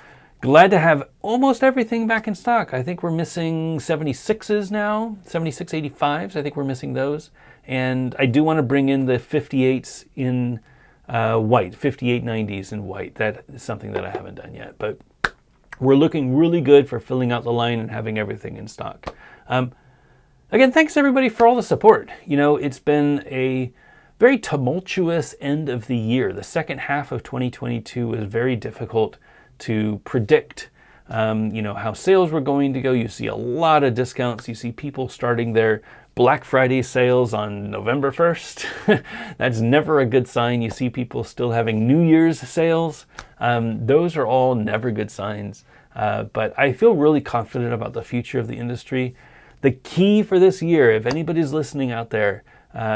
[SPEAKER 1] glad to have almost everything back in stock. I think we're missing 76s now, 7685s. I think we're missing those. And I do want to bring in the 58s in white, 5890s in white. That is something that I haven't done yet. But we're looking really good for filling out the line and having everything in stock. Again, thanks everybody for all the support. It's been a very tumultuous end of the year. The second half of 2022 was very difficult to predict, how sales were going to go. You see a lot of discounts. You see people starting their Black Friday sales on November 1st. That's never a good sign. You see people still having New Year's sales. Those are all never good signs. But I feel really confident about the future of the industry. The key for this year, if anybody's listening out there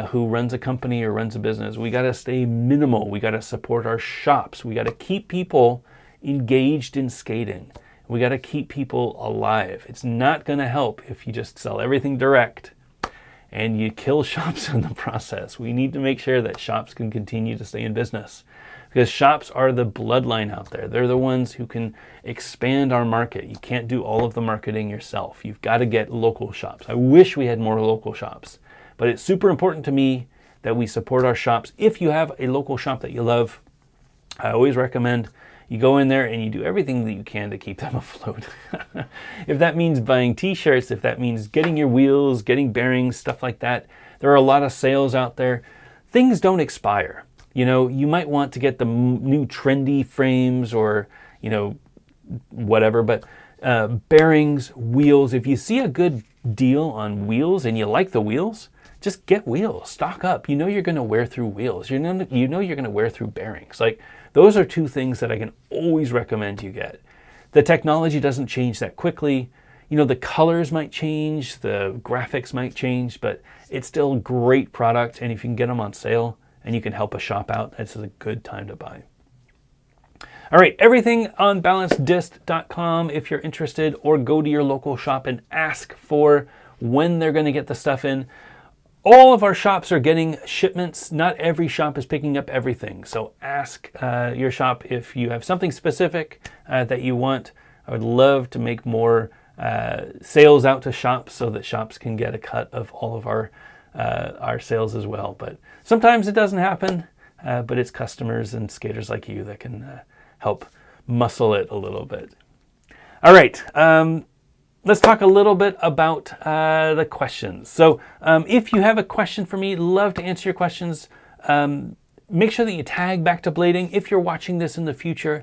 [SPEAKER 1] who runs a company or runs a business, we got to stay minimal. We got to support our shops. We got to keep people engaged in skating. We got to keep people alive. It's not going to help if you just sell everything direct and you kill shops in the process. We need to make sure that shops can continue to stay in business, because shops are the bloodline out there. They're the ones who can expand our market. You can't do all of the marketing yourself. You've got to get local shops. I wish we had more local shops, but it's super important to me that we support our shops. If you have a local shop that you love, I always recommend you go in there and you do everything that you can to keep them afloat. If that means buying t-shirts, if that means getting your wheels, getting bearings, stuff like that, there are a lot of sales out there. Things don't expire. You know, you might want to get the new trendy frames or, you know, whatever, but bearings, wheels, if you see a good deal on wheels and you like the wheels, just get wheels, stock up. You know you're going to wear through wheels. You know you're going to wear through bearings. Like, those are two things that I can always recommend you get. The technology doesn't change that quickly. You know, the colors might change, the graphics might change, but it's still a great product. And if you can get them on sale and you can help a shop out, this is a good time to buy. All right, everything on balancedisc.com if you're interested, or go to your local shop and ask for when they're going to get the stuff in. All of our shops are getting shipments. Not every shop is picking up everything. So ask your shop if you have something specific that you want. I would love to make more sales out to shops so that shops can get a cut of all of our sales as well. But sometimes it doesn't happen, but it's customers and skaters like you that can help muscle it a little bit. All right. Let's talk a little bit about the questions. So if you have a question for me, love to answer your questions. Make sure that you tag Back to Blading. If you're watching this in the future,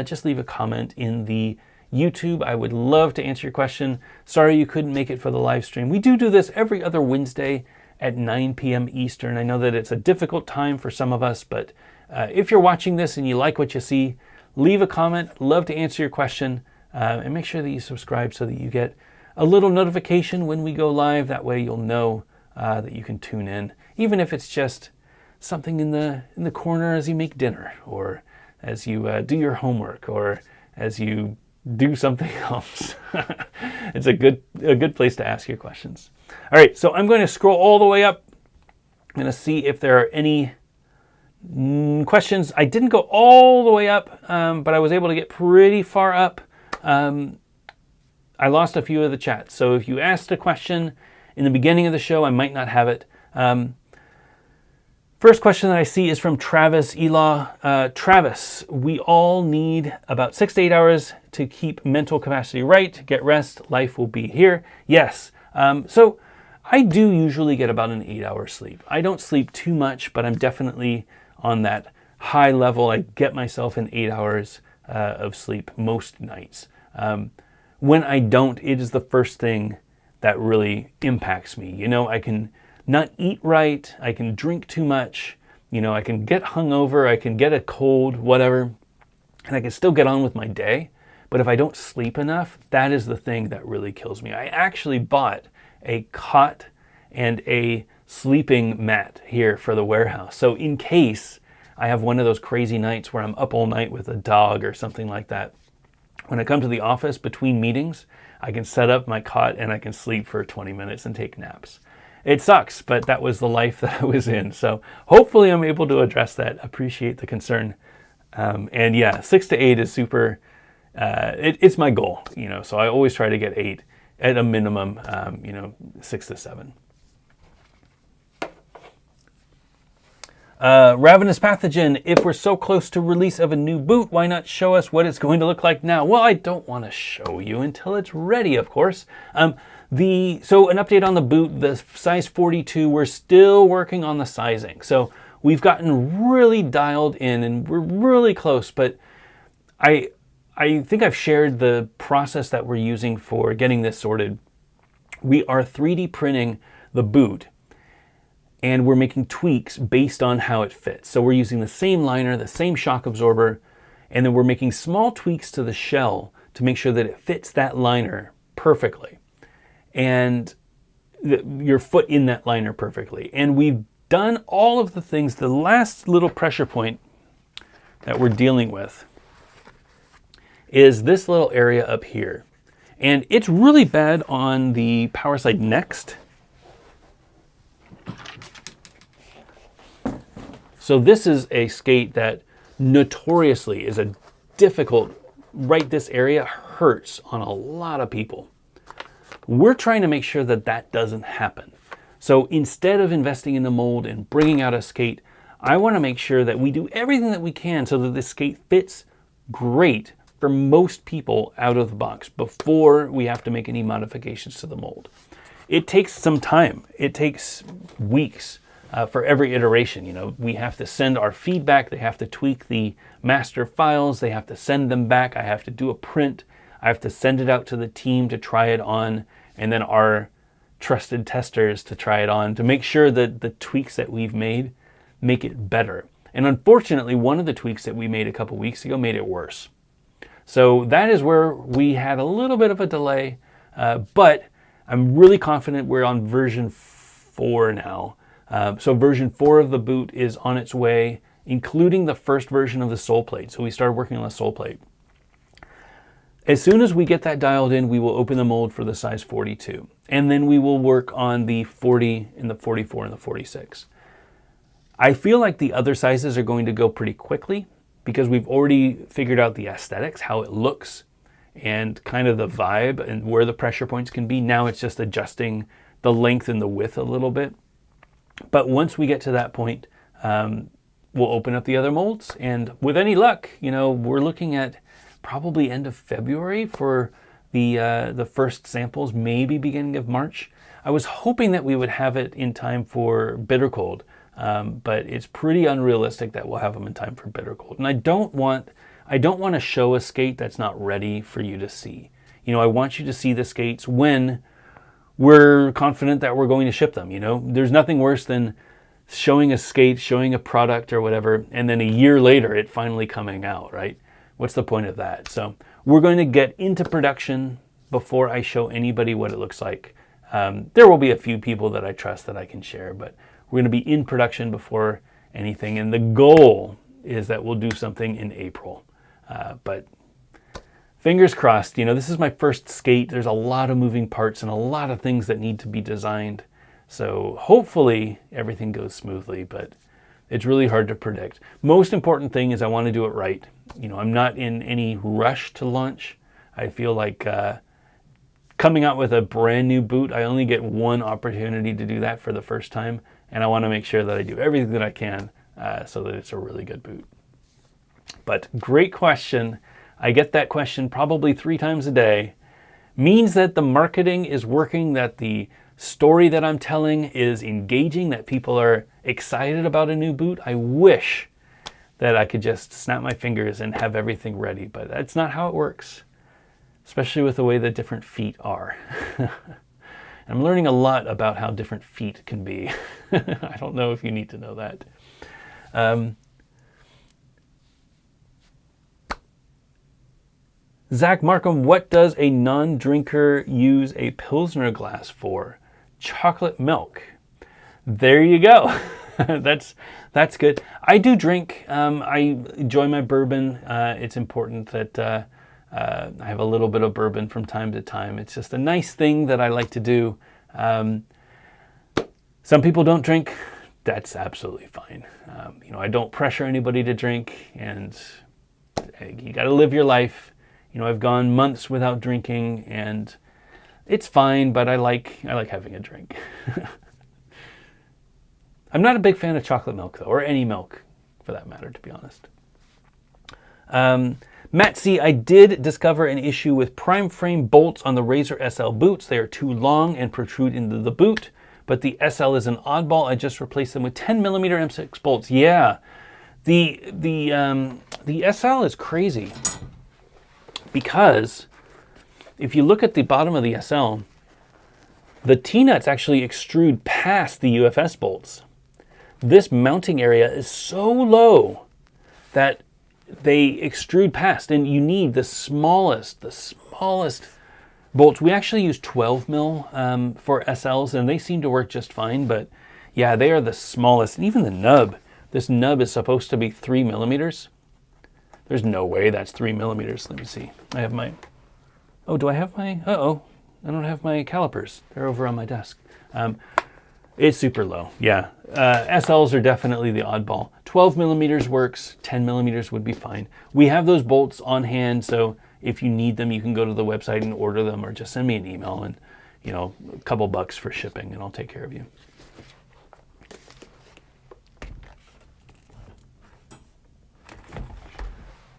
[SPEAKER 1] just leave a comment in the YouTube. I would love to answer your question. Sorry you couldn't make it for the live stream. We do this every other Wednesday at 9 p.m. Eastern. I know that it's a difficult time for some of us, but if you're watching this and you like what you see, leave a comment. Love to answer your question. And make sure that you subscribe so that you get a little notification when we go live. That way you'll know that you can tune in, even if it's just something in the corner as you make dinner, or as you do your homework, or as you do something else. It's a good place to ask your questions. All right, so I'm going to scroll all the way up. I'm going to see if there are any questions. I didn't go all the way up, but I was able to get pretty far up. I lost a few of the chats. So if you asked a question in the beginning of the show, I might not have it. First question that I see is from Travis Elaw. Travis, we all need about 6 to 8 hours to keep mental capacity right. Get rest. Life will be here. Yes. So I do usually get about an 8-hour sleep. I don't sleep too much, but I'm definitely on that high level. I get myself in 8 hours of sleep most nights. When I don't, it is the first thing that really impacts me. You know, I can not eat right, I can drink too much, you know, I can get hungover, I can get a cold, whatever, and I can still get on with my day. But if I don't sleep enough, that is the thing that really kills me. I actually bought a cot and a sleeping mat here for the warehouse. So in case I have one of those crazy nights where I'm up all night with a dog or something like that, when I come to the office between meetings, I can set up my cot and I can sleep for 20 minutes and take naps. It sucks, but that was the life that I was in. So hopefully I'm able to address that. Appreciate the concern. And yeah, 6 to 8 is super, it's my goal, you know, so I always try to get 8 at a minimum, 6 to 7. Ravenous Pathogen, if we're so close to release of a new boot, why not show us what it's going to look like now? Well, I don't want to show you until it's ready, of course. So an update on the boot, the size 42, we're still working on the sizing. So we've gotten really dialed in and we're really close, but I think I've shared the process that we're using for getting this sorted. We are 3D printing the boot, and we're making tweaks based on how it fits. So we're using the same liner, the same shock absorber, and then we're making small tweaks to the shell to make sure that it fits that liner perfectly. And your foot in that liner perfectly. And we've done all of the things. The last little pressure point that we're dealing with is this little area up here. And it's really bad on the Power Slide Next. So this is a skate that notoriously is a difficult, right, this area hurts on a lot of people. We're trying to make sure that that doesn't happen. So instead of investing in the mold and bringing out a skate, I want to make sure that we do everything that we can so that the skate fits great for most people out of the box before we have to make any modifications to the mold. It takes some time. It takes weeks for every iteration. You know, we have to send our feedback. They have to tweak the master files. They have to send them back. I have to do a print. I have to send it out to the team to try it on, and then our trusted testers to try it on to make sure that the tweaks that we've made make it better. And unfortunately, one of the tweaks that we made a couple weeks ago made it worse. So that is where we had a little bit of a delay, but I'm really confident we're on version 4 now. So version 4 of the boot is on its way, including the first version of the sole plate. So we started working on the sole plate. As soon as we get that dialed in, we will open the mold for the size 42. And then we will work on the 40 and the 44 and the 46. I feel like the other sizes are going to go pretty quickly because we've already figured out the aesthetics, how it looks, and kind of the vibe and where the pressure points can be. Now it's just adjusting the length and the width a little bit. But once we get to that point, we'll open up the other molds. And with any luck, you know, we're looking at probably end of February for the first samples, maybe beginning of March. I was hoping that we would have it in time for bitter cold, but it's pretty unrealistic that we'll have them in time for bitter cold. And I don't want to show a skate that's not ready for you to see. You know, I want you to see the skates when we're confident that we're going to ship them. You know, there's nothing worse than showing a skate, showing a product or whatever, and then a year later it finally coming out, right? What's the point of that? So we're going to get into production before I show anybody what it looks like. There will be a few people that I trust that I can share, but we're going to be in production before anything. And the goal is that we'll do something in April. But fingers crossed, you know, this is my first skate. There's a lot of moving parts and a lot of things that need to be designed. So hopefully everything goes smoothly, but it's really hard to predict. Most important thing is I want to do it right. You know, I'm not in any rush to launch. I feel like coming out with a brand new boot, I only get one opportunity to do that for the first time. And I want to make sure that I do everything that I can so that it's a really good boot. But great question. I get that question probably 3 times a day. Means that the marketing is working, that the story that I'm telling is engaging, that people are excited about a new boot. I wish that I could just snap my fingers and have everything ready, but that's not how it works, especially with the way that different feet are. I'm learning a lot about how different feet can be. I don't know if you need to know that. Zach Markham, what does a non-drinker use a Pilsner glass for? Chocolate milk. There you go. That's good. I do drink. I enjoy my bourbon. It's important that I have a little bit of bourbon from time to time. It's just a nice thing that I like to do. Some people don't drink. That's absolutely fine. You know, I don't pressure anybody to drink, and you got to live your life. You know, I've gone months without drinking, and it's fine, but I like having a drink. I'm not a big fan of chocolate milk, though, or any milk, for that matter, to be honest. Matt C., I did discover an issue with prime frame bolts on the Razor SL boots. They are too long and protrude into the boot, but the SL is an oddball. I just replaced them with 10mm M6 bolts. Yeah, the SL is crazy because if you look at the bottom of the SL, the T-nuts actually extrude past the UFS bolts. This mounting area is so low that they extrude past, and you need the smallest bolts. We actually use 12mm for SLs, and they seem to work just fine, but yeah, they are the smallest. And even the nub, this nub is supposed to be 3mm. There's no way that's 3mm. Let me see. I have my, oh, do I have my, I don't have my calipers. They're over on my desk. It's super low, yeah. SLs are definitely the oddball. 12 millimeters works, 10 millimeters would be fine. We have those bolts on hand, so if you need them, you can go to the website and order them, or just send me an email and, you know, a couple bucks for shipping, and I'll take care of you.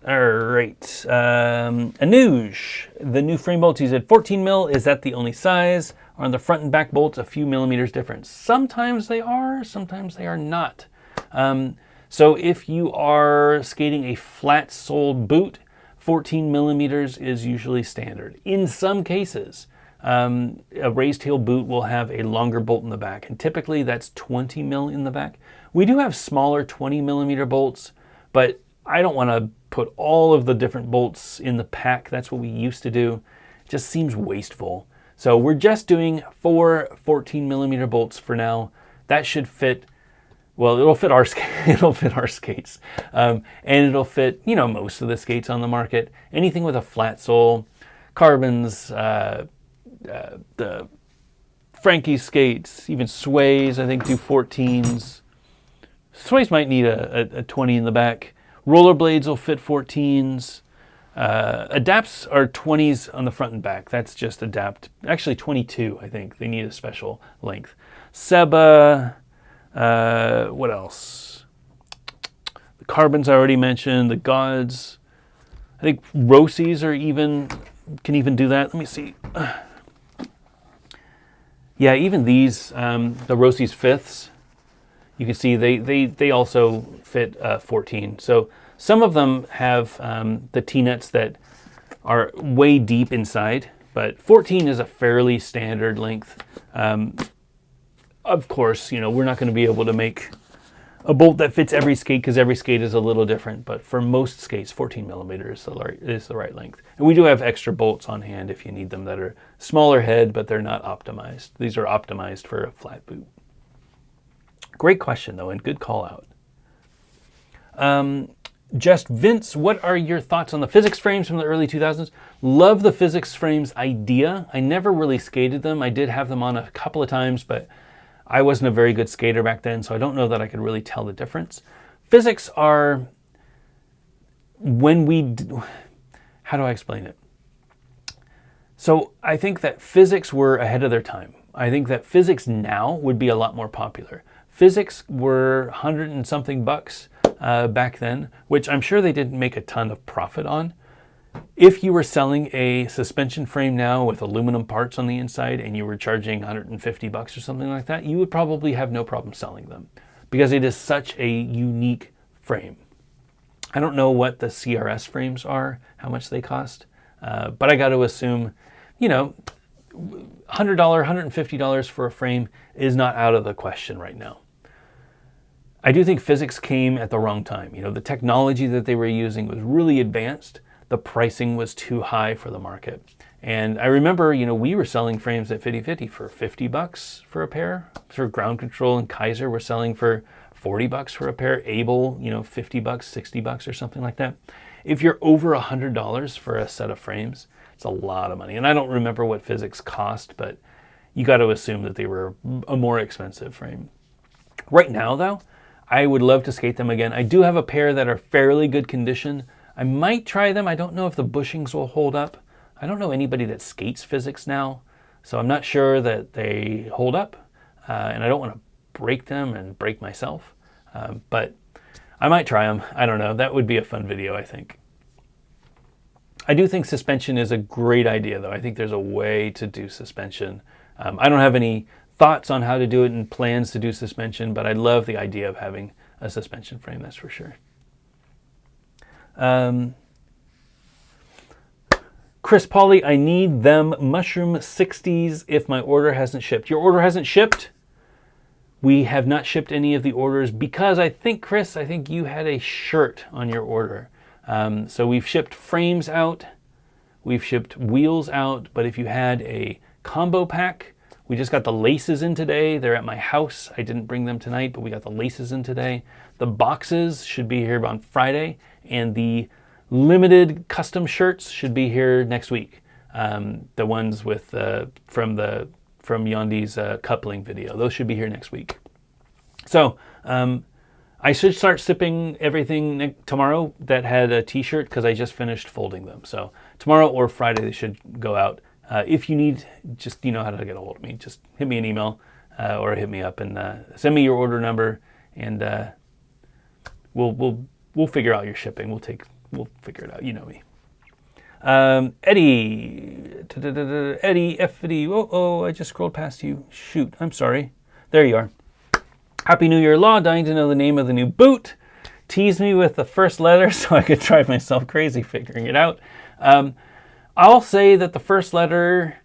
[SPEAKER 1] All right, Anuj, the new frame bolts, he said 14 mil, is that the only size? Are on the front and back bolts a few millimeters difference? Sometimes they are, sometimes they are not. So if you are skating a flat-soled boot, 14 millimeters is usually standard. In some cases, a raised heel boot will have a longer bolt in the back, and typically that's 20 mil in the back. We do have smaller 20 millimeter bolts, but I don't want to put all of the different bolts in the pack. That's what we used to do. It just seems wasteful. So we're just doing 4 14 millimeter bolts for now. That should fit, well, it'll fit our it'll fit our skates, and it'll fit, you know, most of the skates on the market. Anything with a flat sole, Carbons, the Frankie skates, even Sways, I think do 14s. Sways might need a 20 in the back. Rollerblades will fit 14s. Adapts are 20s on the front and back. That's just Adapt. Actually 22, I think. They need a special length. Seba, what else? The Carbons I already mentioned. The Gods. I think Rossies can even do that. Let me see. Yeah, even these, the Rossies 5ths, you can see they also fit 14. So some of them have the T-nuts that are way deep inside, but 14 is a fairly standard length. Of course, you know, we're not going to be able to make a bolt that fits every skate because every skate is a little different, but for most skates, 14 millimeters is the right length. And we do have extra bolts on hand if you need them that are smaller head, but they're not optimized. These are optimized for a flat boot. Great question, though, and good call out. Just Vince, what are your thoughts on the physics frames from the early 2000s? Love the physics frames idea. I never really skated them. I did have them on a couple of times, but I wasn't a very good skater back then, so I don't know that I could really tell the difference. Physics are how do I explain it? So I think that physics were ahead of their time. I think that physics now would be a lot more popular. Physics were 100 and something bucks back then, which I'm sure they didn't make a ton of profit on. If you were selling a suspension frame now with aluminum parts on the inside and you were charging 150 bucks or something like that, you would probably have no problem selling them because it is such a unique frame. I don't know what the CRS frames are, how much they cost, but I got to assume, you know, $100, $150 for a frame is not out of the question right now. I do think physics came at the wrong time. You know, the technology that they were using was really advanced. The pricing was too high for the market. And I remember, you know, we were selling frames at 50/50 for 50 bucks for a pair. So Ground Control and Kaiser were selling for 40 bucks for a pair. Able, you know, 50 bucks, 60 bucks or something like that. If you're over $100 for a set of frames, it's a lot of money. And I don't remember what physics cost, but you got to assume that they were a more expensive frame. Right now, though, I would love to skate them again. I do have a pair that are fairly good condition. I might try them. I don't know if the bushings will hold up. I don't know anybody that skates physics now, so I'm not sure that they hold up, and I don't want to break them and break myself, but I might try them. I don't know. That would be a fun video, I think. I do think suspension is a great idea, though. I think there's a way to do suspension. I don't have any thoughts on how to do it and plans to do suspension, but I love the idea of having a suspension frame, that's for sure. Chris Pauly, I need them Mushroom 60s if my order hasn't shipped. Your order hasn't shipped? We have not shipped any of the orders because I think, Chris, you had a shirt on your order. So we've shipped frames out, we've shipped wheels out, but if you had a combo pack, we just got the laces in today. They're at my house. I didn't bring them tonight, but we got the laces in today. The boxes should be here on Friday, and the limited custom shirts should be here next week. The ones with from from Yondi's coupling video. Those should be here next week. So I should start shipping everything tomorrow that had a t-shirt because I just finished folding them. So tomorrow or Friday they should go out. If you need, just you know how to get a hold of me. Just hit me an email or hit me up and send me your order number, and we'll figure out your shipping. We'll figure it out. You know me. Eddie, F-D, I just scrolled past you. Shoot, I'm sorry. There you are. Happy New Year, Law. Dying to know the name of the new boot. Tease me with the first letter so I could drive myself crazy figuring it out. I'll say that the first letter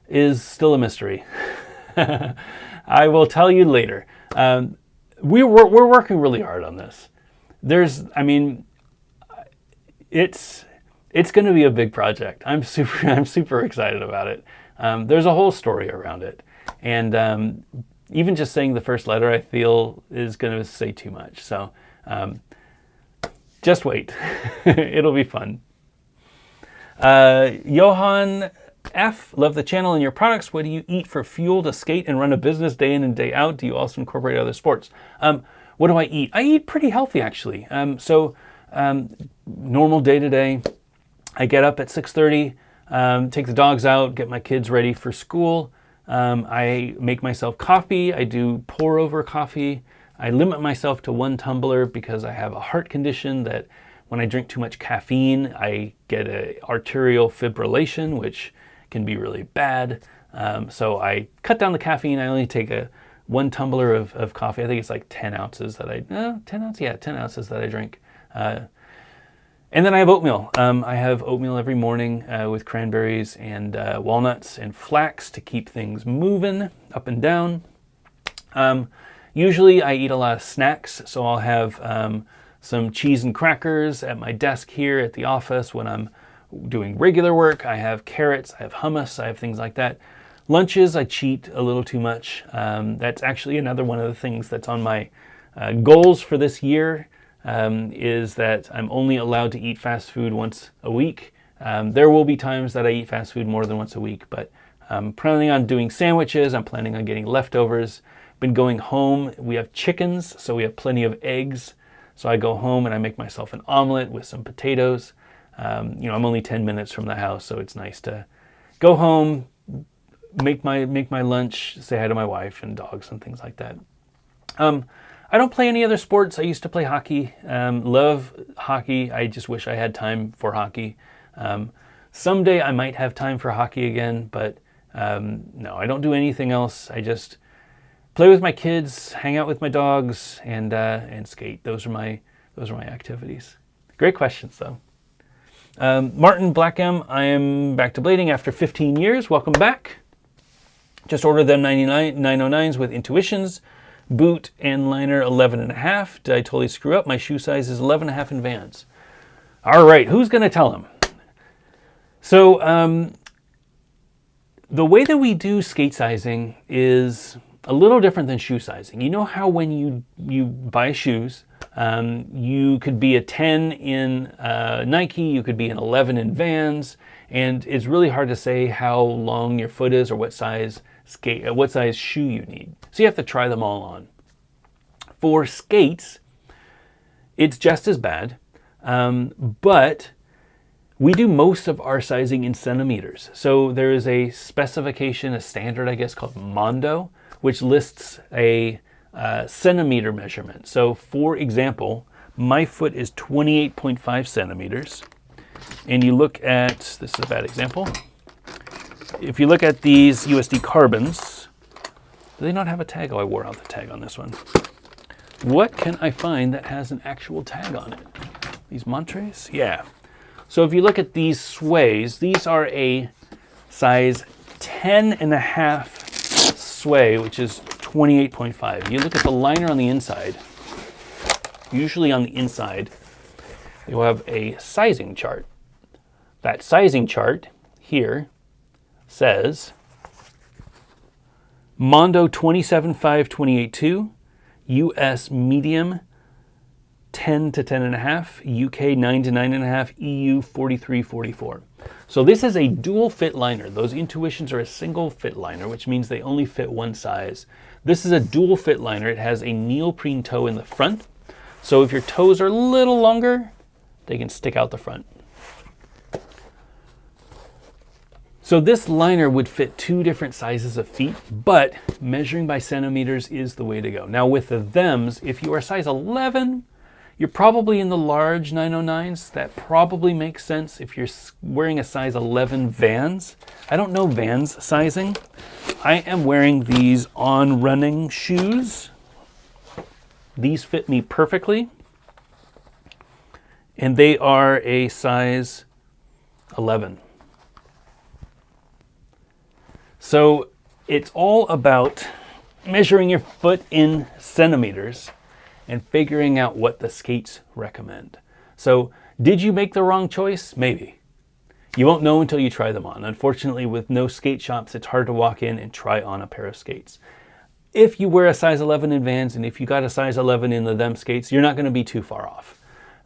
[SPEAKER 1] is still a mystery. I will tell you later. We're working really hard on this. It's going to be a big project. I'm super excited about it. There's a whole story around it, and even just saying the first letter, I feel, is going to say too much. So just wait. It'll be fun. Johan F, love the channel and your products. What do you eat for fuel to skate and run a business day in and day out? Do you also incorporate other sports? What do I eat? I eat pretty healthy, actually. Normal day to day. I get up at 6:30, take the dogs out, get my kids ready for school. I make myself coffee. I do pour over coffee. I limit myself to 1 tumbler because I have a heart condition that when I drink too much caffeine, I get an arterial fibrillation, which can be really bad. So I cut down the caffeine. I only take 1 tumbler of coffee. I think it's like 10 ounces that 10 ounces that I drink. And then I have oatmeal. I have oatmeal every morning with cranberries and walnuts and flax to keep things moving up and down. Usually I eat a lot of snacks, so I'll have some cheese and crackers at my desk here at the office when I'm doing regular work. I have carrots, I have hummus, I have things like that. Lunches, I cheat a little too much. That's actually another one of the things that's on my goals for this year. Is that I'm only allowed to eat fast food once a week. There will be times that I eat fast food more than once a week, but I'm planning on doing sandwiches. I'm planning on getting leftovers. Been going home. We have chickens, so we have plenty of eggs. So I go home and I make myself an omelet with some potatoes. I'm only 10 minutes from the house, so it's nice to go home, make my lunch, say hi to my wife and dogs and things like that. I don't play any other sports. I used to play hockey. Love hockey. I just wish I had time for hockey. Someday I might have time for hockey again, but no, I don't do anything else. I just play with my kids, hang out with my dogs, and skate. Those are my activities. Great questions, though. Martin Blackham, I am back to blading after 15 years. Welcome back. Just ordered them 909s with intuitions. Boot and liner 11.5. Did I totally screw up? My shoe size is 11.5 in Vans. All right, who's going to tell him? So the way that we do skate sizing is a little different than shoe sizing. You know how when you buy shoes, you could be a 10 in Nike, you could be an 11 in Vans, and it's really hard to say how long your foot is or what size shoe you need. So you have to try them all on. For skates, it's just as bad, but we do most of our sizing in centimeters. So there is a specification, a standard, I guess, called Mondo, which lists a centimeter measurement. So for example, my foot is 28.5 centimeters. And you look at, this is a bad example. If you look at these USD carbons, do they not have a tag? Oh, I wore out the tag on this one. What can I find that has an actual tag on it? These Montres? Yeah. So if you look at these sways, these are a size 10.5 sway, which is 28.5. You look at the liner on the inside, usually on the inside, you'll have a sizing chart. That sizing chart here says Mondo 27.5, 28.2, US medium 10 to 10.5, UK 9 to 9.5, EU 43, 44. So this is a dual fit liner. Those Intuitions are a single fit liner, which means they only fit one size. This is a dual fit liner. It has a neoprene toe in the front. So if your toes are a little longer, they can stick out the front. So this liner would fit 2 different sizes of feet, but measuring by centimeters is the way to go. Now with the thems, if you are size 11, you're probably in the large 909s. That probably makes sense if you're wearing a size 11 Vans. I don't know Vans sizing. I am wearing these On Running shoes. These fit me perfectly. And they are a size 11. So it's all about measuring your foot in centimeters and figuring out what the skates recommend. So did you make the wrong choice? Maybe. You won't know until you try them on. Unfortunately, with no skate shops, it's hard to walk in and try on a pair of skates. If you wear a size 11 in Vans and if you got a size 11 in the them skates, you're not going to be too far off.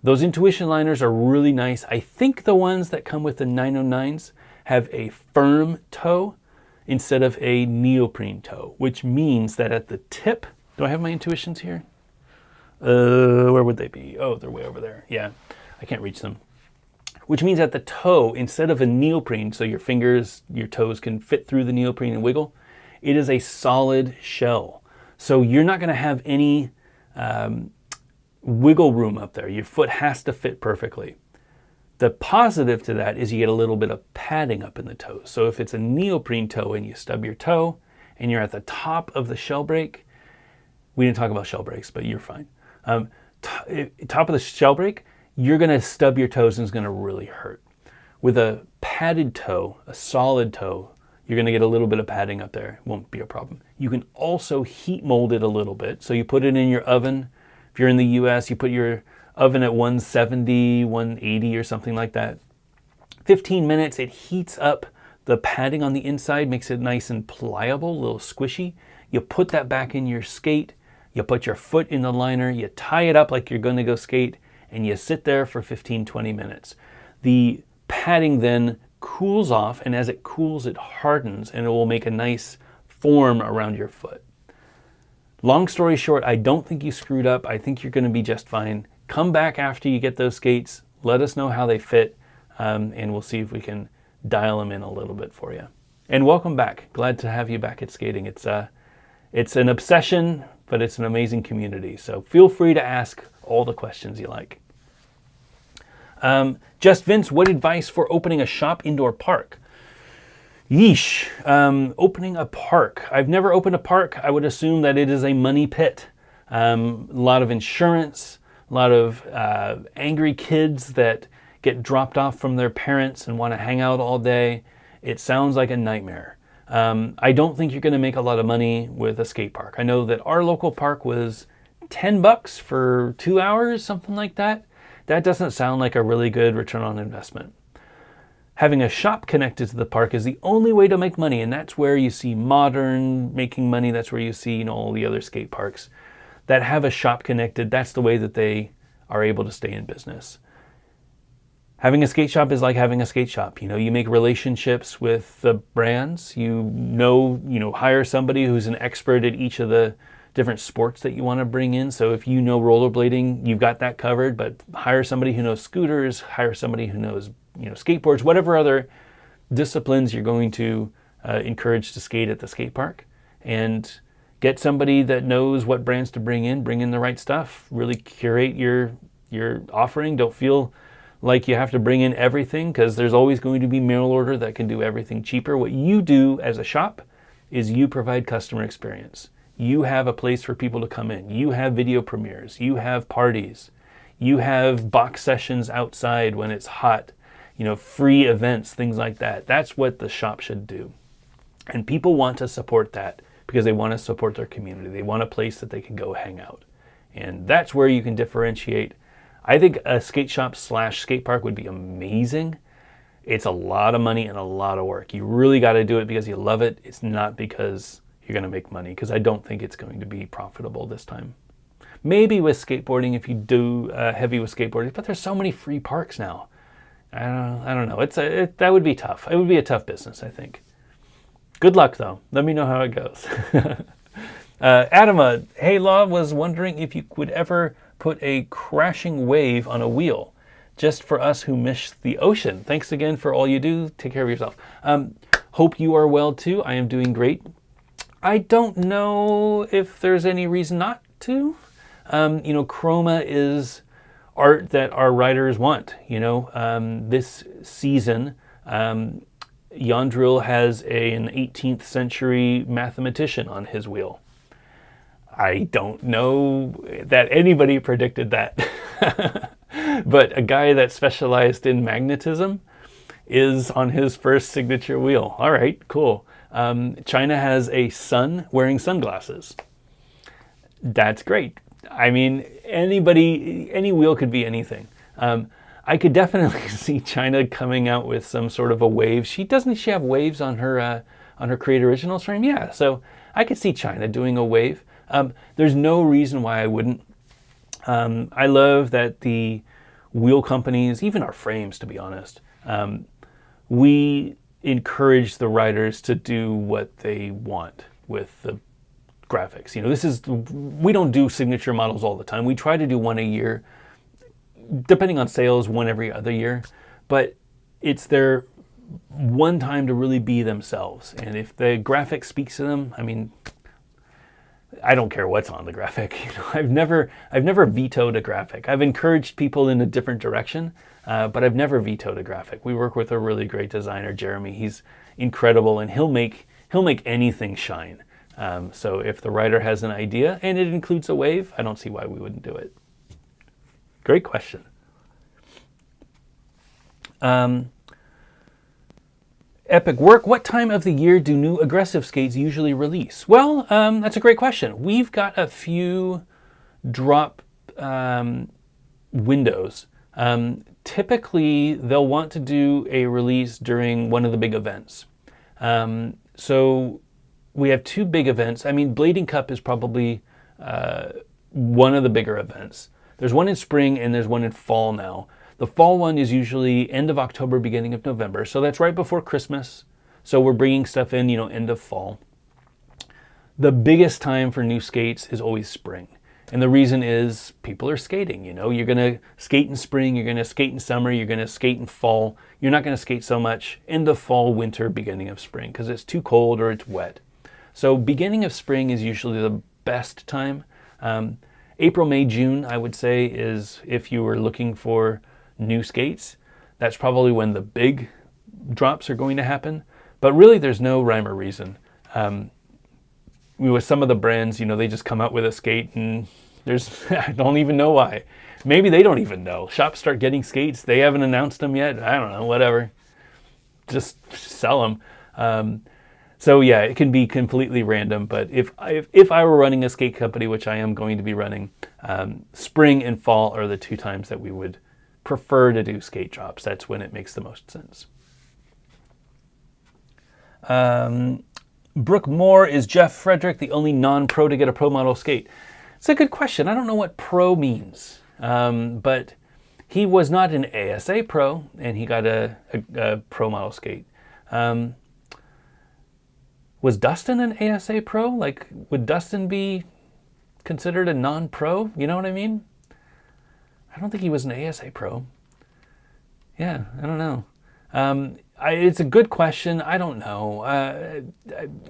[SPEAKER 1] Those Intuition liners are really nice. I think the ones that come with the 909s have a firm toe instead of a neoprene toe, which means that at the tip, do I have my Intuitions here? Where would they be? Oh, they're way over there. Yeah, I can't reach them. Which means at the toe, instead of a neoprene, so your fingers, your toes can fit through the neoprene and wiggle, it is a solid shell. So you're not going to have any wiggle room up there. Your foot has to fit perfectly. The positive to that is you get a little bit of padding up in the toes. So if it's a neoprene toe and you stub your toe and you're at the top of the shell break, we didn't talk about shell breaks, but you're fine. Top of the shell break, you're going to stub your toes and it's going to really hurt. With a padded toe, a solid toe, you're going to get a little bit of padding up there. It won't be a problem. You can also heat mold it a little bit. So you put it in your oven. If you're in the US, you put your oven at 170, 180 or something like that. 15 minutes, it heats up the padding on the inside, makes it nice and pliable, a little squishy. You put that back in your skate. You put your foot in the liner. You tie it up like you're going to go skate. And you sit there for 15, 20 minutes. The padding then cools off, and as it cools, it hardens, and it will make a nice form around your foot. Long story short, I don't think you screwed up. I think you're going to be just fine. Come back after you get those skates. Let us know how they fit, and we'll see if we can dial them in a little bit for you. And welcome back. Glad to have you back at skating. It's an obsession, but it's an amazing community. So feel free to ask all the questions you like. Just Vince, what advice for opening a shop indoor park? Yeesh. Opening a park. I've never opened a park. I would assume that it is a money pit. A lot of insurance, a lot of angry kids that get dropped off from their parents and want to hang out all day. It sounds like a nightmare. I don't think you're going to make a lot of money with a skate park. I know that our local park was $10 for 2 hours, something like that. That doesn't sound like a really good return on investment. Having a shop connected to the park is the only way to make money, and that's where you see Modern making money. That's where you see, all the other skate parks that have a shop connected. That's the way that they are able to stay in business. Having a skate shop is like having a skate shop. You make relationships with the brands. Hire somebody who's an expert at each of the different sports that you want to bring in. So if you know rollerblading, you've got that covered, but hire somebody who knows scooters, hire somebody who knows, skateboards, whatever other disciplines you're going to encourage to skate at the skate park, and get somebody that knows what brands to bring in the right stuff, really curate your offering. Don't feel like you have to bring in everything, because there's always going to be mail order that can do everything cheaper. What you do as a shop is you provide customer experience. You have a place for people to come in. You have video premieres. You have parties. You have box sessions outside when it's hot. Free events, things like that. That's what the shop should do. And people want to support that because they want to support their community. They want a place that they can go hang out. And that's where you can differentiate. I think a skate shop / skate park would be amazing. It's a lot of money and a lot of work. You really got to do it because you love it. It's not because you're going to make money, because I don't think it's going to be profitable this time. Maybe with skateboarding, if you do heavy with skateboarding, but there's so many free parks now. I don't know. That would be tough. It would be a tough business, I think. Good luck, though. Let me know how it goes. Adama, hey, Law, was wondering if you would ever put a crashing wave on a wheel, just for us who miss the ocean. Thanks again for all you do. Take care of yourself. Hope you are well, too. I am doing great. I don't know if there's any reason not to. Chroma is art that our writers want. This season, Yandril has an 18th century mathematician on his wheel. I don't know that anybody predicted that. But a guy that specialized in magnetism is on his first signature wheel. All right, cool. China has a sun wearing sunglasses. That's great. I mean, any wheel could be anything. I could definitely see China coming out with some sort of a wave. Doesn't she have waves on her Create Originals frame? Yeah, so I could see China doing a wave. There's no reason why I wouldn't. I love that the wheel companies, even our frames, to be honest, we encourage the writers to do what they want with the graphics. We don't do signature models all the time. We try to do one a year, depending on sales, one every other year. But it's their one time to really be themselves. And if the graphic speaks to them, I mean, I don't care what's on the graphic. I've never vetoed a graphic. I've encouraged people in a different direction, but I've never vetoed a graphic. We work with a really great designer, Jeremy. He's incredible, and he'll make anything shine. So if the writer has an idea and it includes a wave, I don't see why we wouldn't do it. Great question. Epic Work, what time of the year do new aggressive skates usually release? Well, that's a great question. We've got a few drop windows. Typically, they'll want to do a release during one of the big events. So we have two big events. I mean, Blading Cup is probably one of the bigger events. There's one in spring and there's one in fall now. The fall one is usually end of October, beginning of November. So that's right before Christmas. So we're bringing stuff in, end of fall. The biggest time for new skates is always spring. And the reason is people are skating, You're going to skate in spring, you're going to skate in summer, you're going to skate in fall. You're not going to skate so much end of fall, winter, beginning of spring because it's too cold or it's wet. So beginning of spring is usually the best time. April, May, June, I would say, is if you were looking for new skates, that's probably when the big drops are going to happen. But really, there's no rhyme or reason. With some of the brands, they just come out with a skate and I don't even know why. Maybe they don't even know. Shops start getting skates. They haven't announced them yet. I don't know, whatever. Just sell them. So yeah, it can be completely random. But if I were running a skate company, which I am going to be running, spring and fall are the two times that we would prefer to do skate drops. That's when it makes the most sense. Brooke Moore, is Jeff Frederick the only non-pro to get a pro model skate? It's a good question. I don't know what pro means, but he was not an ASA pro, and he got a pro model skate. Was Dustin an ASA pro? Like, would Dustin be considered a non-pro? You know what I mean? I don't think he was an ASA pro. Yeah, I don't know. It's a good question. I don't know.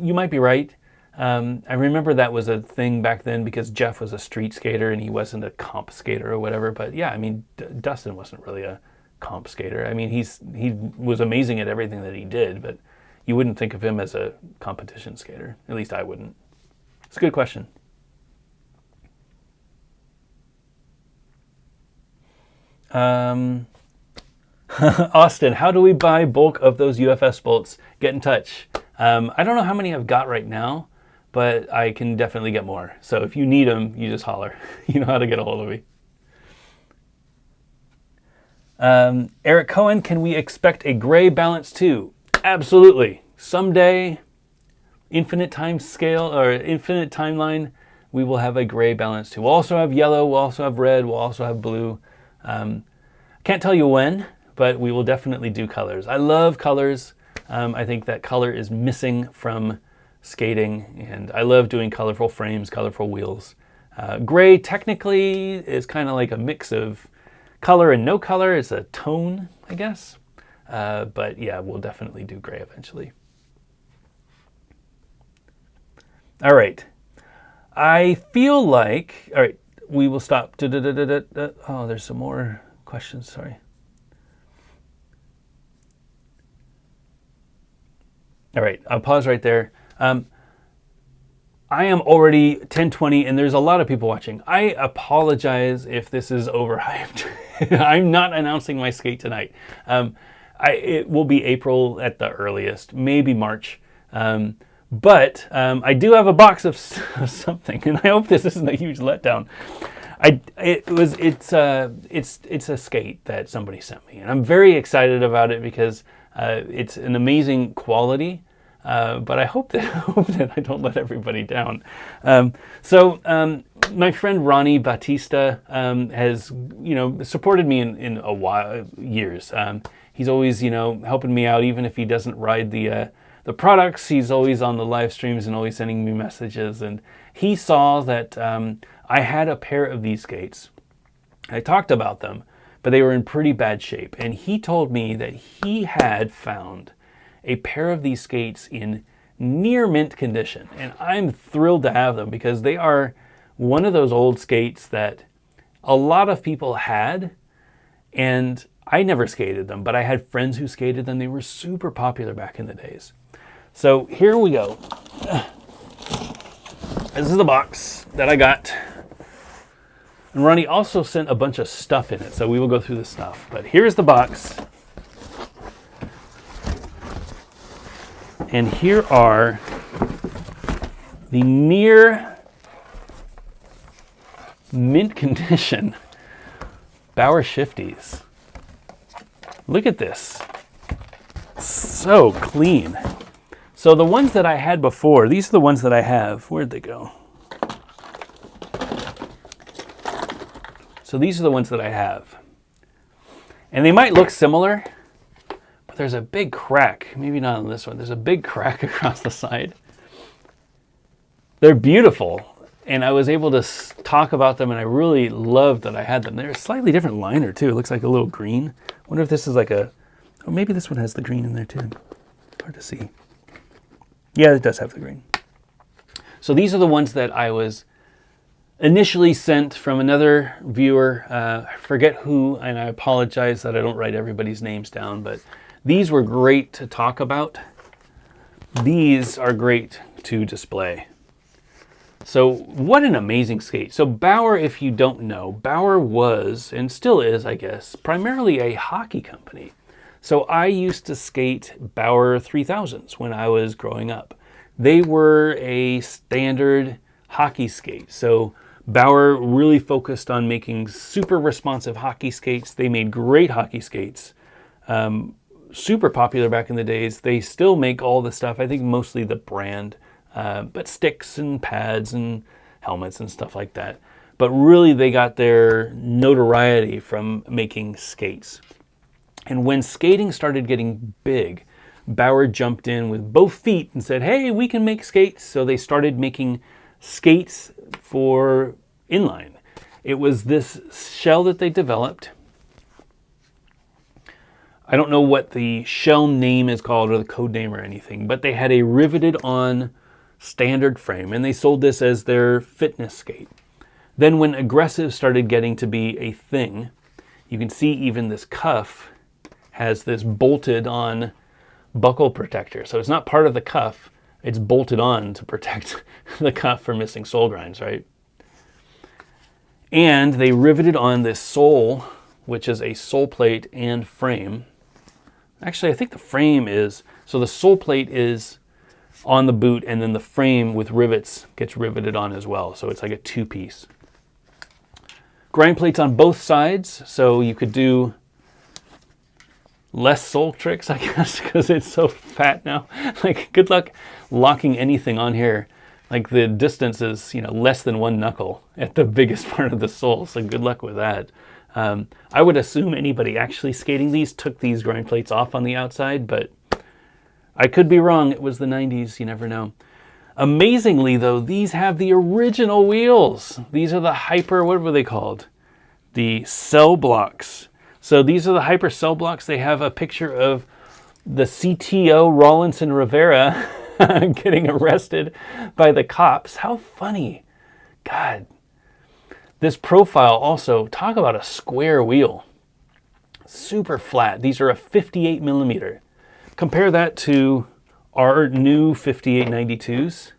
[SPEAKER 1] You might be right. I remember that was a thing back then because Jeff was a street skater and he wasn't a comp skater or whatever. But yeah, I mean, Dustin wasn't really a comp skater. I mean, he was amazing at everything that he did, but you wouldn't think of him as a competition skater. At least I wouldn't. It's a good question. Austin, how do we buy bulk of those UFS bolts? Get in touch. I don't know how many I've got right now, but I can definitely get more. So if you need them, you just holler. You know how to get a hold of me. Eric Cohen, can we expect a gray balance too? Absolutely. Someday, infinite time scale or infinite timeline, we will have a gray balance too. We'll also have yellow, we'll also have red, we'll also have blue. Can't tell you when, but we will definitely do colors. I love colors. I think that color is missing from skating, and I love doing colorful frames, colorful wheels. Gray technically is kind of like a mix of color and no color. It's a tone, I guess. But yeah, we'll definitely do gray eventually. All right. I feel like, all right, we will stop. Oh, there's some more questions, sorry. All right, I'll pause right there. I am already 10:20 and there's a lot of people watching. I apologize if this is overhyped. I'm not announcing my skate tonight. It will be April at the earliest, maybe March. But I do have a box of something, and I hope this isn't a huge letdown. It's a skate that somebody sent me, and I'm very excited about it because it's an amazing quality. But I hope that I don't let everybody down. My friend Ronnie Batista has supported me in a while, years. He's always helping me out, even if he doesn't ride the products. He's always on the live streams and always sending me messages. And he saw that I had a pair of these skates. I talked about them, but they were in pretty bad shape. And he told me that he had found a pair of these skates in near mint condition. And I'm thrilled to have them because they are one of those old skates that a lot of people had, and I never skated them, but I had friends who skated them. They were super popular back in the days. So here we go. This is the box that I got. And Ronnie also sent a bunch of stuff in it, so we will go through the stuff. But here's the box. And here are the near mint condition Bauer Shifties. Look at this. So clean. So the ones that I had before, these are the ones that I have. Where'd they go? So these are the ones that I have. And they might look similar, but there's a big crack. Maybe not on this one. There's a big crack across the side. They're beautiful. And I was able to talk about them, and I really loved that I had them. They're a slightly different liner, too. It looks like a little green. I wonder if this is like a... Oh, maybe this one has the green in there, too. Hard to see. Yeah, it does have the green. So these are the ones that I was initially sent from another viewer. I forget who, and I apologize that I don't write everybody's names down, but these were great to talk about. These are great to display. So what an amazing skate. So Bauer, if you don't know, Bauer was, and still is, I guess, primarily a hockey company. So I used to skate Bauer 3000s when I was growing up. They were a standard hockey skate. So Bauer really focused on making super responsive hockey skates. They made great hockey skates. Super popular back in the days. They still make all the stuff, I think mostly the brand, but sticks and pads and helmets and stuff like that. But really they got their notoriety from making skates. And when skating started getting big, Bauer jumped in with both feet and said, hey, we can make skates. So they started making skates for inline. It was this shell that they developed. I don't know what the shell name is called or the code name or anything, but they had a riveted on standard frame, and they sold this as their fitness skate. Then when aggressive started getting to be a thing, you can see even this cuff has this bolted on buckle protector. So it's not part of the cuff, it's bolted on to protect the cuff from missing sole grinds, right? And they riveted on this sole, which is a sole plate and frame. Actually, I think the frame is, so the sole plate is on the boot, and then the frame with rivets gets riveted on as well. So it's like a two-piece. Grind plates on both sides, so you could do less sole tricks, I guess, because it's so fat now. Like, good luck locking anything on here. Like, the distance is, less than one knuckle at the biggest part of the sole, so good luck with that. I would assume anybody actually skating these took these grind plates off on the outside, but I could be wrong. It was the 90s. You never know. Amazingly, though, these have the original wheels. These are the Hyper, what were they called? The cell blocks. So these are the Hyper cell blocks. They have a picture of the CTO, Rawlinson Rivera, getting arrested by the cops. How funny. God. This profile also, talk about a square wheel. Super flat. These are a 58 millimeter. Compare that to our new 5892s.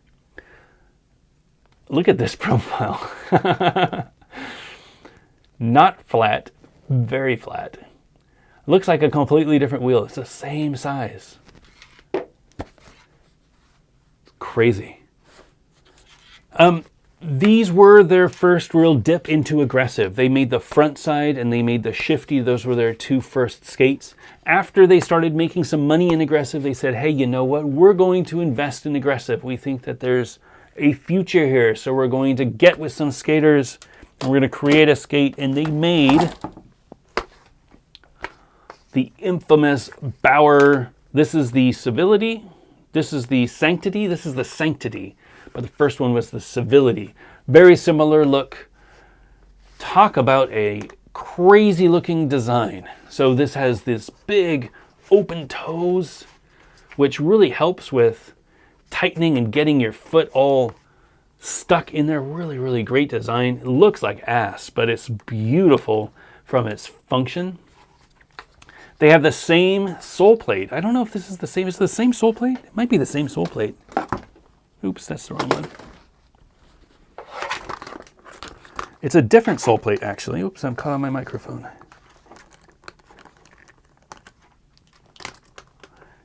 [SPEAKER 1] Look at this profile. Not flat, very flat. Looks like a completely different wheel. It's the same size. It's crazy. These were their first real dip into aggressive. They made the front side and they made the shifty. Those were their two first skates. After they started making some money in aggressive, they said, hey, you know what? We're going to invest in aggressive. We think that there's a future here. So we're going to get with some skaters and we're going to create a skate. And they made the infamous Bauer. This is the Civility. This is the Sanctity. This is the Sanctity. But the first one was the Civility. Very similar look. Talk about a crazy looking design. So this has this big open toes, which really helps with tightening and getting your foot all stuck in there. Really, really great design. It looks like ass, but it's beautiful from its function. They have the same sole plate. I don't know if this is the same. Is it the same sole plate? It might be the same sole plate. Oops, that's the wrong one. It's a different sole plate, actually. Oops, I'm caught on my microphone.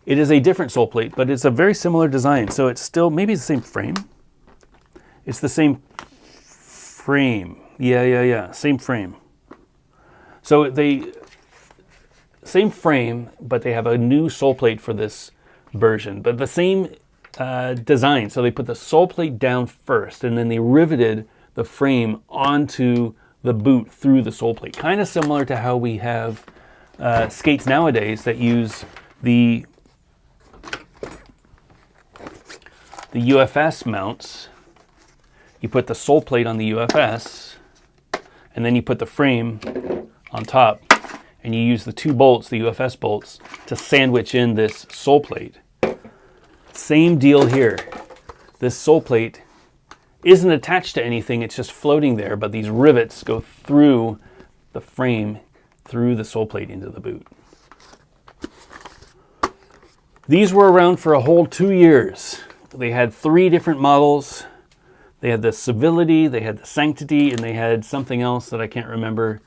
[SPEAKER 1] It is a different sole plate, but it's a very similar design. So it's still, maybe it's the same frame. It's the same frame. Yeah. Same frame. So same frame, but they have a new sole plate for this version. But the same design. So they put the sole plate down first, and then they riveted the frame onto the boot through the sole plate. Kind of similar to how we have skates nowadays that use the UFS mounts. You put the sole plate on the UFS, and then you put the frame on top, and you use the two bolts, the UFS bolts, to sandwich in this sole plate. Same deal here. This sole plate isn't attached to anything, it's just floating there, but these rivets go through the frame, through the sole plate into the boot. These were around for a whole 2 years. They had 3 different models. They had the Civility, they had the Sanctity, and they had something else that I can't remember.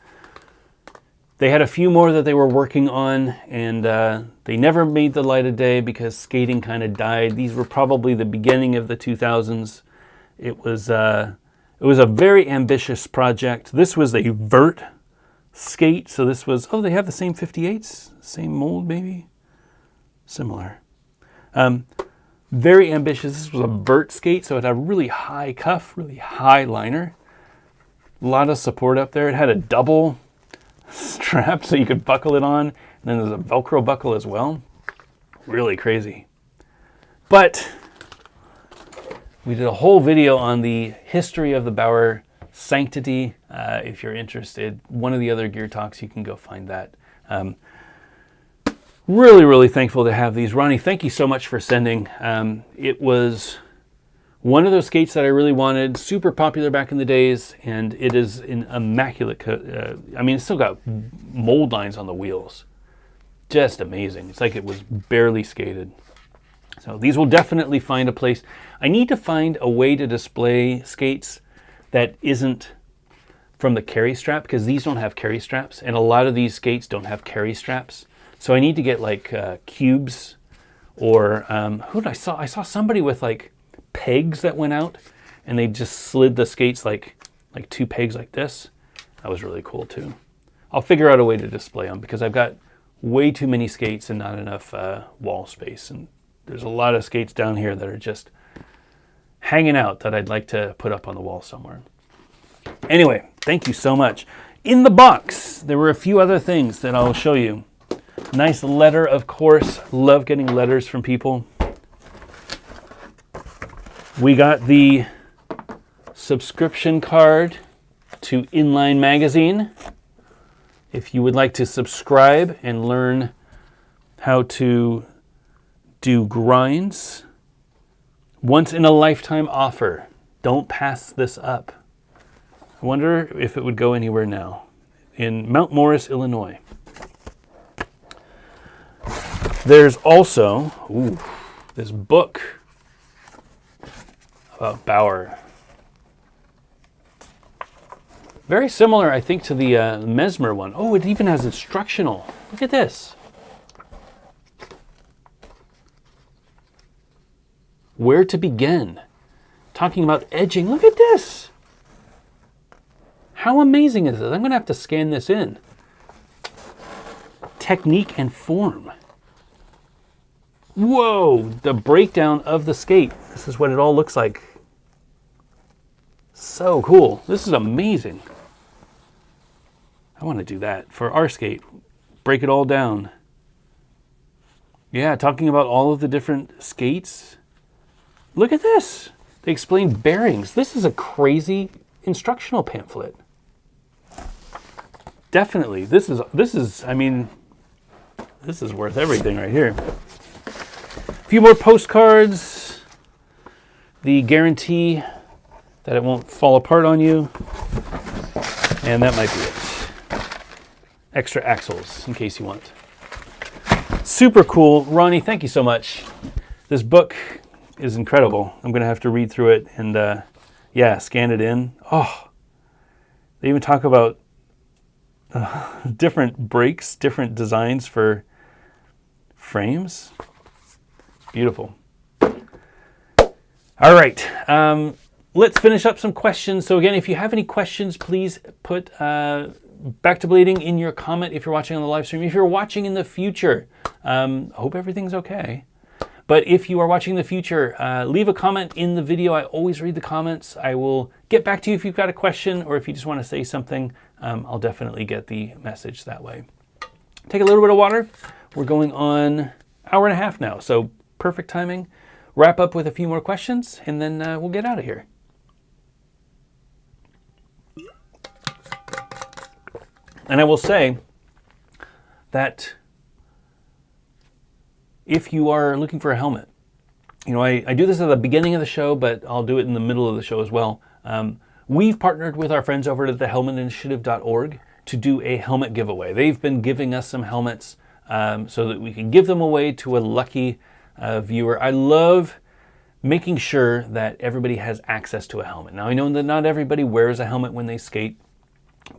[SPEAKER 1] They had a few more that they were working on, and they never made the light of day because skating kind of died. These were probably the beginning of the 2000s. It was a very ambitious project. This was a vert skate, so this was, oh, they have the same 58s, same mold maybe, similar. Very ambitious. This was a vert skate, so it had a really high cuff, really high liner. A lot of support up there. It had a double strap so you could buckle it on, and then there's a Velcro buckle as well. Really crazy. But we did a whole video on the history of the Bauer Sanctity. If you're interested, one of the other Gear Talks, you can go find that. Really thankful to have these. Ronnie, thank you so much for sending. It was one of those skates that I really wanted, super popular back in the days, and it is an immaculate, I mean, it's still got mold lines on the wheels. Just amazing. It's like it was barely skated. So these will definitely find a place. I need to find a way to display skates that isn't from the carry strap, because these don't have carry straps, and a lot of these skates don't have carry straps. So I need to get like cubes, or who did I saw? I saw somebody with like pegs that went out, and they just slid the skates like 2 pegs like this. That was really cool too. I'll figure out a way to display them because I've got way too many skates and not enough wall space. And there's a lot of skates down here that are just hanging out that I'd like to put up on the wall somewhere. Anyway, thank you so much. In the box, there were a few other things that I'll show you. Nice letter, of course. Love getting letters from people. We got the subscription card to Inline Magazine. If you would like to subscribe and learn how to do grinds, once in a lifetime offer. Don't pass this up. I wonder if it would go anywhere now. In Mount Morris, Illinois. There's also this book about Bauer. Very similar, I think, to the Mesmer one. Oh, it even has instructional. Look at this. Where to begin. Talking about edging. Look at this. How amazing is this? I'm going to have to scan this in. Technique and form. Whoa, the breakdown of the skate. This is what it all looks like. So cool. This is amazing. I want to do that for our skate. Break it all down. Yeah, talking about all of the different skates. Look at this. They explain bearings. This is a crazy instructional pamphlet. Definitely. This is I mean, this is worth everything right here. A few more postcards. The guarantee that it won't fall apart on you. And that might be it. Extra axles in case you want. Super cool. Ronnie, thank you so much. This book is incredible. I'm going to have to read through it and, yeah, scan it in. Oh, they even talk about different brakes, different designs for frames. Beautiful. All right. Let's finish up some questions. So again, if you have any questions, please put Back to Bleeding in your comment if you're watching on the live stream. If you're watching in the future, I hope everything's okay. But if you are watching in the future, leave a comment in the video. I always read the comments. I will get back to you if you've got a question or if you just want to say something. I'll definitely get the message that way. Take a little bit of water. We're going on an hour and a half now, so perfect timing. Wrap up with a few more questions, and then we'll get out of here. And I will say that if you are looking for a helmet, you know, I do this at the beginning of the show, but I'll do it in the middle of the show as well. We've partnered with our friends over at thehelmetinitiative.org to do a helmet giveaway. They've been giving us some helmets so that we can give them away to a lucky viewer. I love making sure that everybody has access to a helmet. Now, I know that not everybody wears a helmet when they skate,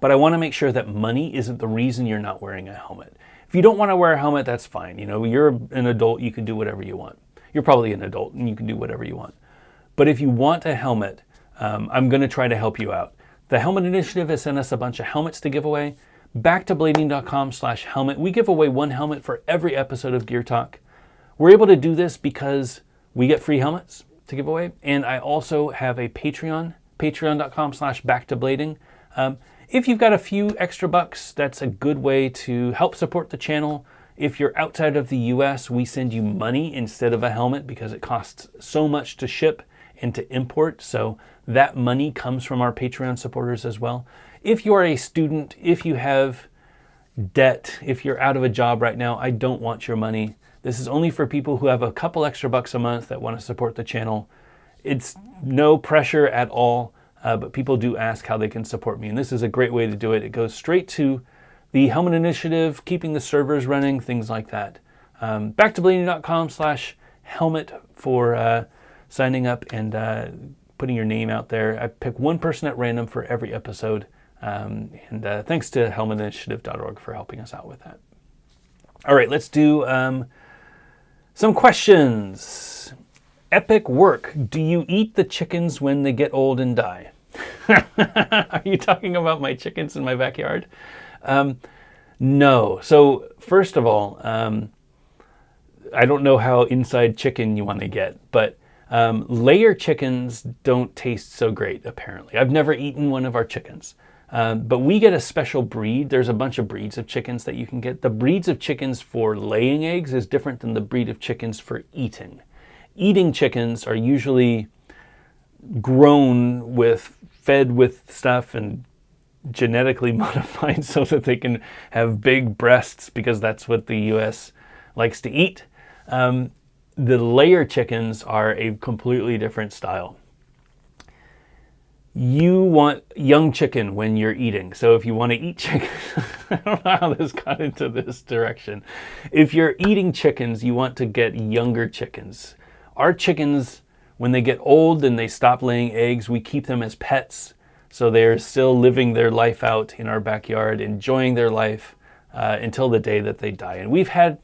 [SPEAKER 1] but I want to make sure that money isn't the reason you're not wearing a helmet. If you don't want to wear a helmet, that's fine. You know, you're an adult, you can do whatever you want. You're probably an adult and you can do whatever you want. But if you want a helmet, I'm going to try to help you out. The Helmet Initiative has sent us a bunch of helmets to give away. Backtoblading.com/helmet. We give away one helmet for every episode of Gear Talk. We're able to do this because we get free helmets to give away. And I also have a Patreon, patreon.com/backtoblading. If you've got a few extra bucks, that's a good way to help support the channel. If you're outside of the US, we send you money instead of a helmet because it costs so much to ship and to import. So that money comes from our Patreon supporters as well. If you are a student, if you have debt, if you're out of a job right now, I don't want your money. This is only for people who have a couple extra bucks a month that want to support the channel. It's no pressure at all, but people do ask how they can support me. And this is a great way to do it. It goes straight to the Helmet Initiative, keeping the servers running, things like that. Backtoblading.com/helmet for signing up and putting your name out there. I pick one person at random for every episode. And thanks to helmetinitiative.org for helping us out with that. All right, let's do some questions. Epic work. Do you eat the chickens when they get old and die? Are you talking about my chickens in my backyard? No. So first of all, I don't know how inside chicken you want to get, but layer chickens don't taste so great, apparently. I've never eaten one of our chickens. But we get a special breed. There's a bunch of breeds of chickens that you can get. The breeds of chickens for laying eggs is different than the breed of chickens for eating. Eating chickens are usually fed with stuff and genetically modified so that they can have big breasts, because that's what the U.S. likes to eat. The layer chickens are a completely different style. You want young chicken when you're eating. So if you want to eat chicken, I don't know how this got into this direction. If you're eating chickens, you want to get younger chickens. Our chickens, when they get old and they stop laying eggs, we keep them as pets. So they're still living their life out in our backyard, enjoying their life until the day that they die. And we've had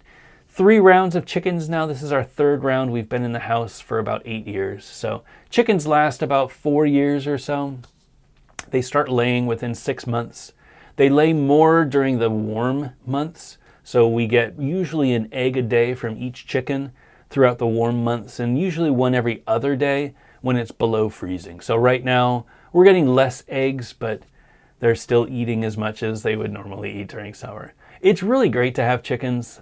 [SPEAKER 1] 3 rounds of chickens now. This is our 3rd round. We've been in the house for about 8 years. So chickens last about 4 years or so. They start laying within 6 months. They lay more during the warm months. So we get usually an egg a day from each chicken throughout the warm months, and usually one every other day when it's below freezing. So right now we're getting less eggs, but they're still eating as much as they would normally eat during summer. It's really great to have chickens.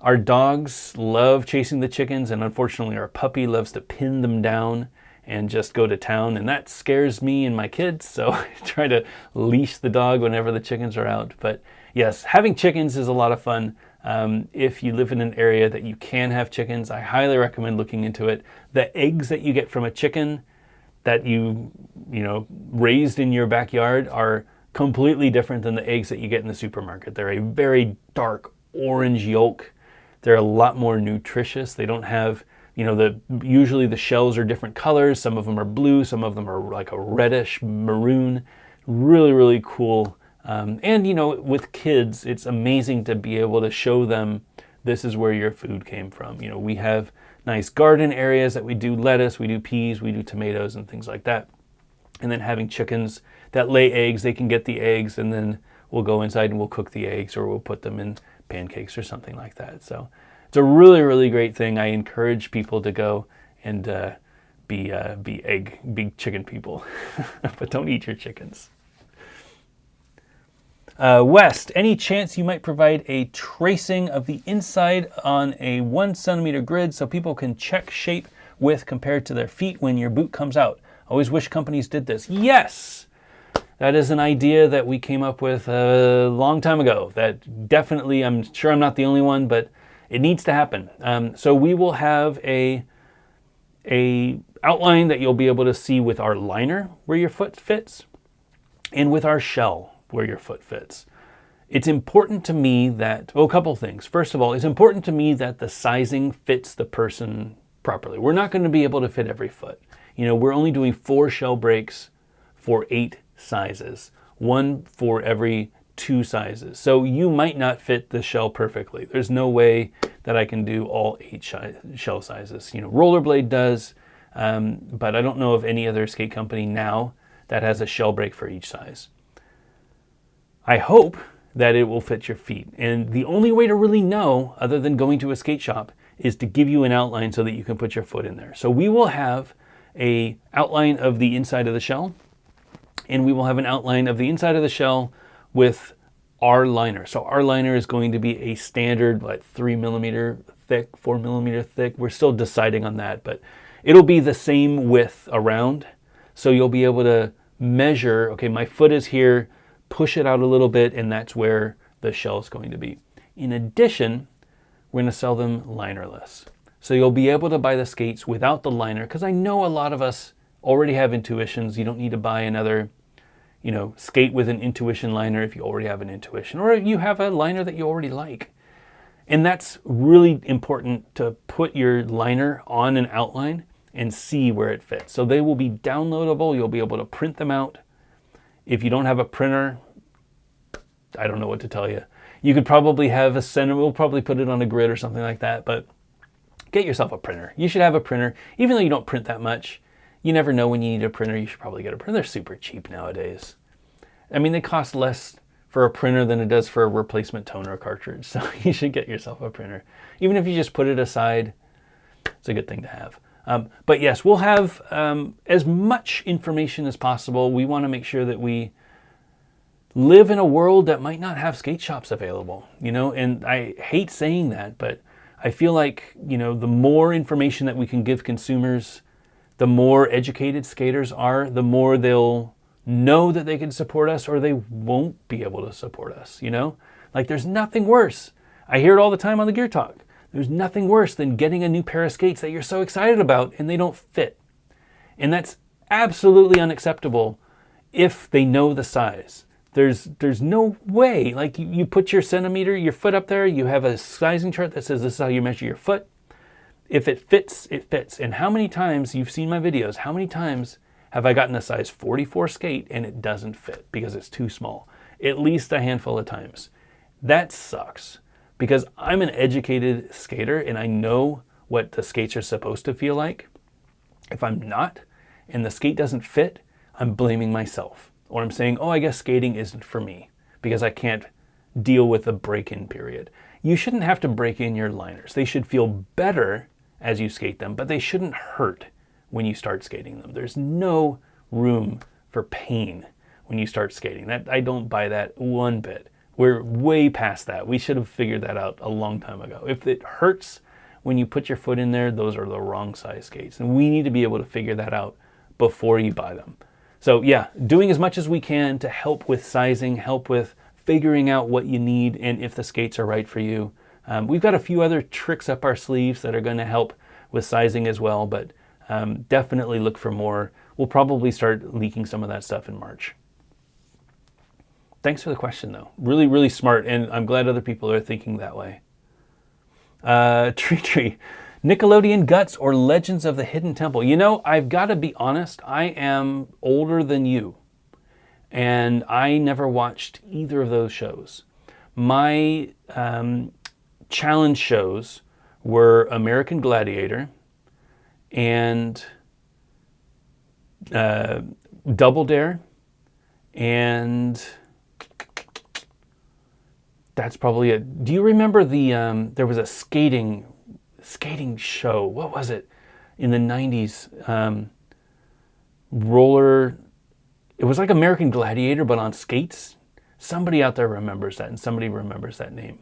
[SPEAKER 1] Our dogs love chasing the chickens, and unfortunately our puppy loves to pin them down and just go to town, and that scares me and my kids, so I try to leash the dog whenever the chickens are out. But yes, having chickens is a lot of fun. If you live in an area that you can have chickens, I highly recommend looking into it. The eggs that you get from a chicken that you raised in your backyard are completely different than the eggs that you get in the supermarket. They're a very dark orange yolk. They're a lot more nutritious. They don't have, usually the shells are different colors. Some of them are blue, some of them are like a reddish maroon. Really, really cool. And with kids, it's amazing to be able to show them this is where your food came from. We have nice garden areas that we do lettuce, we do peas, we do tomatoes and things like that. And then having chickens that lay eggs, they can get the eggs, and then we'll go inside and we'll cook the eggs, or we'll put them in pancakes or something like that. So it's a really, really great thing. I encourage people to go and be chicken people, but don't eat your chickens. West, any chance you might provide a tracing of the inside on a 1 centimeter grid so people can check shape width compared to their feet when your boot comes out? Always wish companies did this. Yes! That is an idea that we came up with a long time ago. That definitely, I'm sure I'm not the only one, but it needs to happen. So we will have a outline that you'll be able to see with our liner where your foot fits, and with our shell where your foot fits. It's important to me that, a couple things. First of all, it's important to me that the sizing fits the person properly. We're not going to be able to fit every foot. We're only doing 4 shell breaks for 8 sizes, 1 for every 2 sizes. So you might not fit the shell perfectly. There's no way that I can do all 8 shell sizes. Rollerblade does, but I don't know of any other skate company now that has a shell break for each size. I hope that it will fit your feet. And the only way to really know, other than going to a skate shop, is to give you an outline so that you can put your foot in there. So we will have an outline of the inside of the shell, and we will have an outline of the inside of the shell with our liner. So our liner is going to be a standard 3 millimeter thick, 4 millimeter thick. We're still deciding on that, but it'll be the same width around. So you'll be able to measure, okay, my foot is here, push it out a little bit, and that's where the shell is going to be. In addition, we're going to sell them linerless. So you'll be able to buy the skates without the liner, because I know a lot of us already have Intuitions. You don't need to buy another, skate with an Intuition liner if you already have an Intuition, or you have a liner that you already like. And that's really important, to put your liner on an outline and see where it fits. So they will be downloadable. You'll be able to print them out. If you don't have a printer, I don't know what to tell you. You could probably have a center. We'll probably put it on a grid or something like that, but get yourself a printer. You should have a printer. Even though you don't print that much, you never know when you need a printer. You should probably get a printer. They're super cheap nowadays. I mean, they cost less for a printer than it does for a replacement toner cartridge. So you should get yourself a printer. Even if you just put it aside, it's a good thing to have. But yes, we'll have as much information as possible. We want to make sure that we live in a world that might not have skate shops available, you know, and I hate saying that, but I feel like, you know, the more information that we can give consumers, the more educated skaters are, the more they'll know that they can support us or they won't be able to support us, you know? Like there's nothing worse. I hear it all the time on the Gear Talk. There's nothing worse than getting a new pair of skates that you're so excited about and they don't fit. And that's absolutely unacceptable if they know the size. There's no way, like you put your centimeter, your foot up there, you have a sizing chart that says this is how you measure your foot. If it fits, it fits. And how many times, you've seen my videos, how many times have I gotten a size 44 skate and it doesn't fit because it's too small? At least a handful of times. That sucks because I'm an educated skater and I know what the skates are supposed to feel like. If I'm not and the skate doesn't fit, I'm blaming myself. Or I'm saying, oh, I guess skating isn't for me because I can't deal with the break-in period. You shouldn't have to break in your liners. They should feel better as you skate them, but they shouldn't hurt when you start skating them. There's no room for pain when you start skating. That I don't buy that one bit. We're way past that. We should have figured that out a long time ago. If it hurts when you put your foot in there, those are the wrong size skates. And we need to be able to figure that out before you buy them. So yeah, doing as much as we can to help with sizing, help with figuring out what you need and if the skates are right for you. We've got a few other tricks up our sleeves that are going to help with sizing as well, but definitely look for more. We'll probably start leaking some of that stuff in March. Thanks for the question though. Really, really smart, and I'm glad other people are thinking that way. Tree. Nickelodeon Guts or Legends of the Hidden Temple. You know, I've got to be honest, I am older than you. And I never watched either of those shows. My challenge shows were American Gladiator and Double Dare, and that's probably it. Do you remember there was a skating show? What was it in the 90s? Roller. It was like American Gladiator, but on skates. Somebody out there remembers that, and somebody remembers that name.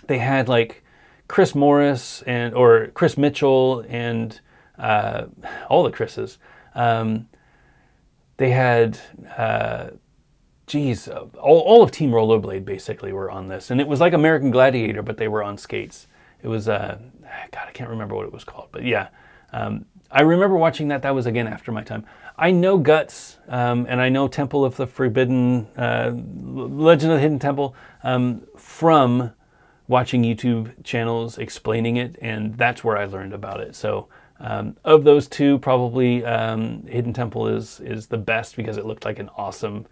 [SPEAKER 1] They had like Chris Morris or Chris Mitchell and all the Chris's. They had all of Team Rollerblade basically were on this, and it was like American Gladiator, but they were on skates. It was God, I can't remember what it was called, but yeah, I remember watching that. That was again after my time. I know Guts, and I know Temple of the Forbidden, Legend of the Hidden Temple, from watching YouTube channels explaining it, and that's where I learned about it. So of those two, probably Hidden Temple is the best because it looked like an awesome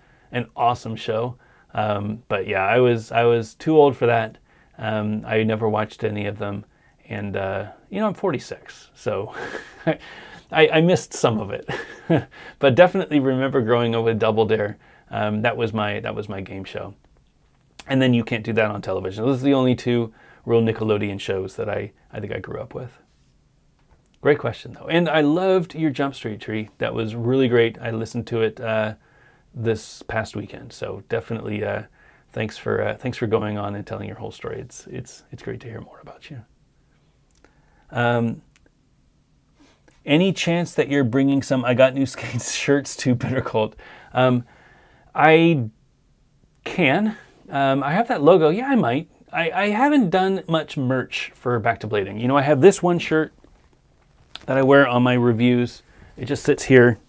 [SPEAKER 1] show. But yeah, I was too old for that. I never watched any of them, and I'm 46, so I missed some of it. But definitely remember growing up with Double Dare. That was my game show. And then You Can't Do That on Television. Those are the only two real Nickelodeon shows that I think I grew up with. Great question though, and I loved your Jump Street Tree. That was really great. I listened to it this past weekend, so definitely thanks for going on and telling your whole story. It's great to hear more about you. Any chance that you're bringing some I Got New Skates shirts to Bitter Cold? I can. I have that logo. Yeah, I might. I haven't done much merch for Back to Blading. You know, I have this one shirt that I wear on my reviews. It just sits here.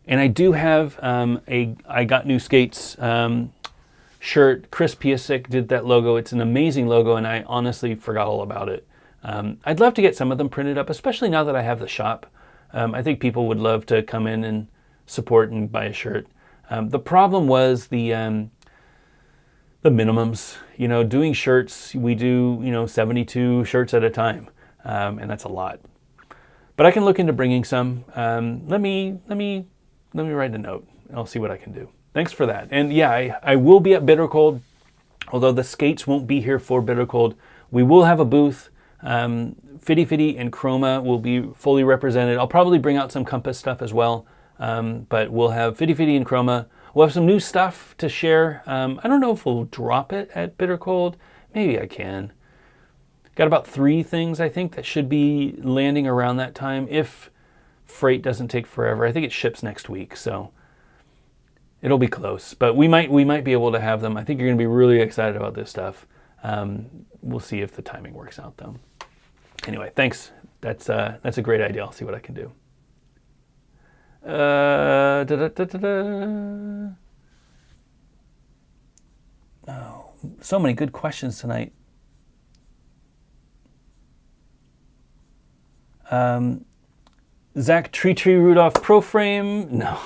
[SPEAKER 1] And I do have a I Got New Skates shirt. Chris Piasek did that logo. It's an amazing logo, and I honestly forgot all about it. I'd love to get some of them printed up, especially now that I have the shop. I think people would love to come in and support and buy a shirt. The problem was the minimums. You know, doing shirts, we do 72 shirts at a time, and that's a lot. But I can look into bringing some. Let me write a note. I'll see what I can do. Thanks for that. And yeah, I will be at Bitter Cold, although the skates won't be here for Bitter Cold. We will have a booth. Fitty Fitty and Chroma will be fully represented. I'll probably bring out some Compass stuff as well. But we'll have Fitty Fitty and Chroma. We'll have some new stuff to share. I don't know if we'll drop it at Bitter Cold. Maybe I can. Got about 3 things, I think, that should be landing around that time if freight doesn't take forever. I think it ships next week, so it'll be close. But we might be able to have them. I think you're going to be really excited about this stuff. We'll see if the timing works out, though. Anyway, thanks. That's a great idea. I'll see what I can do. Oh, so many good questions tonight. Zach, Tree Rudolph Pro Frame? No,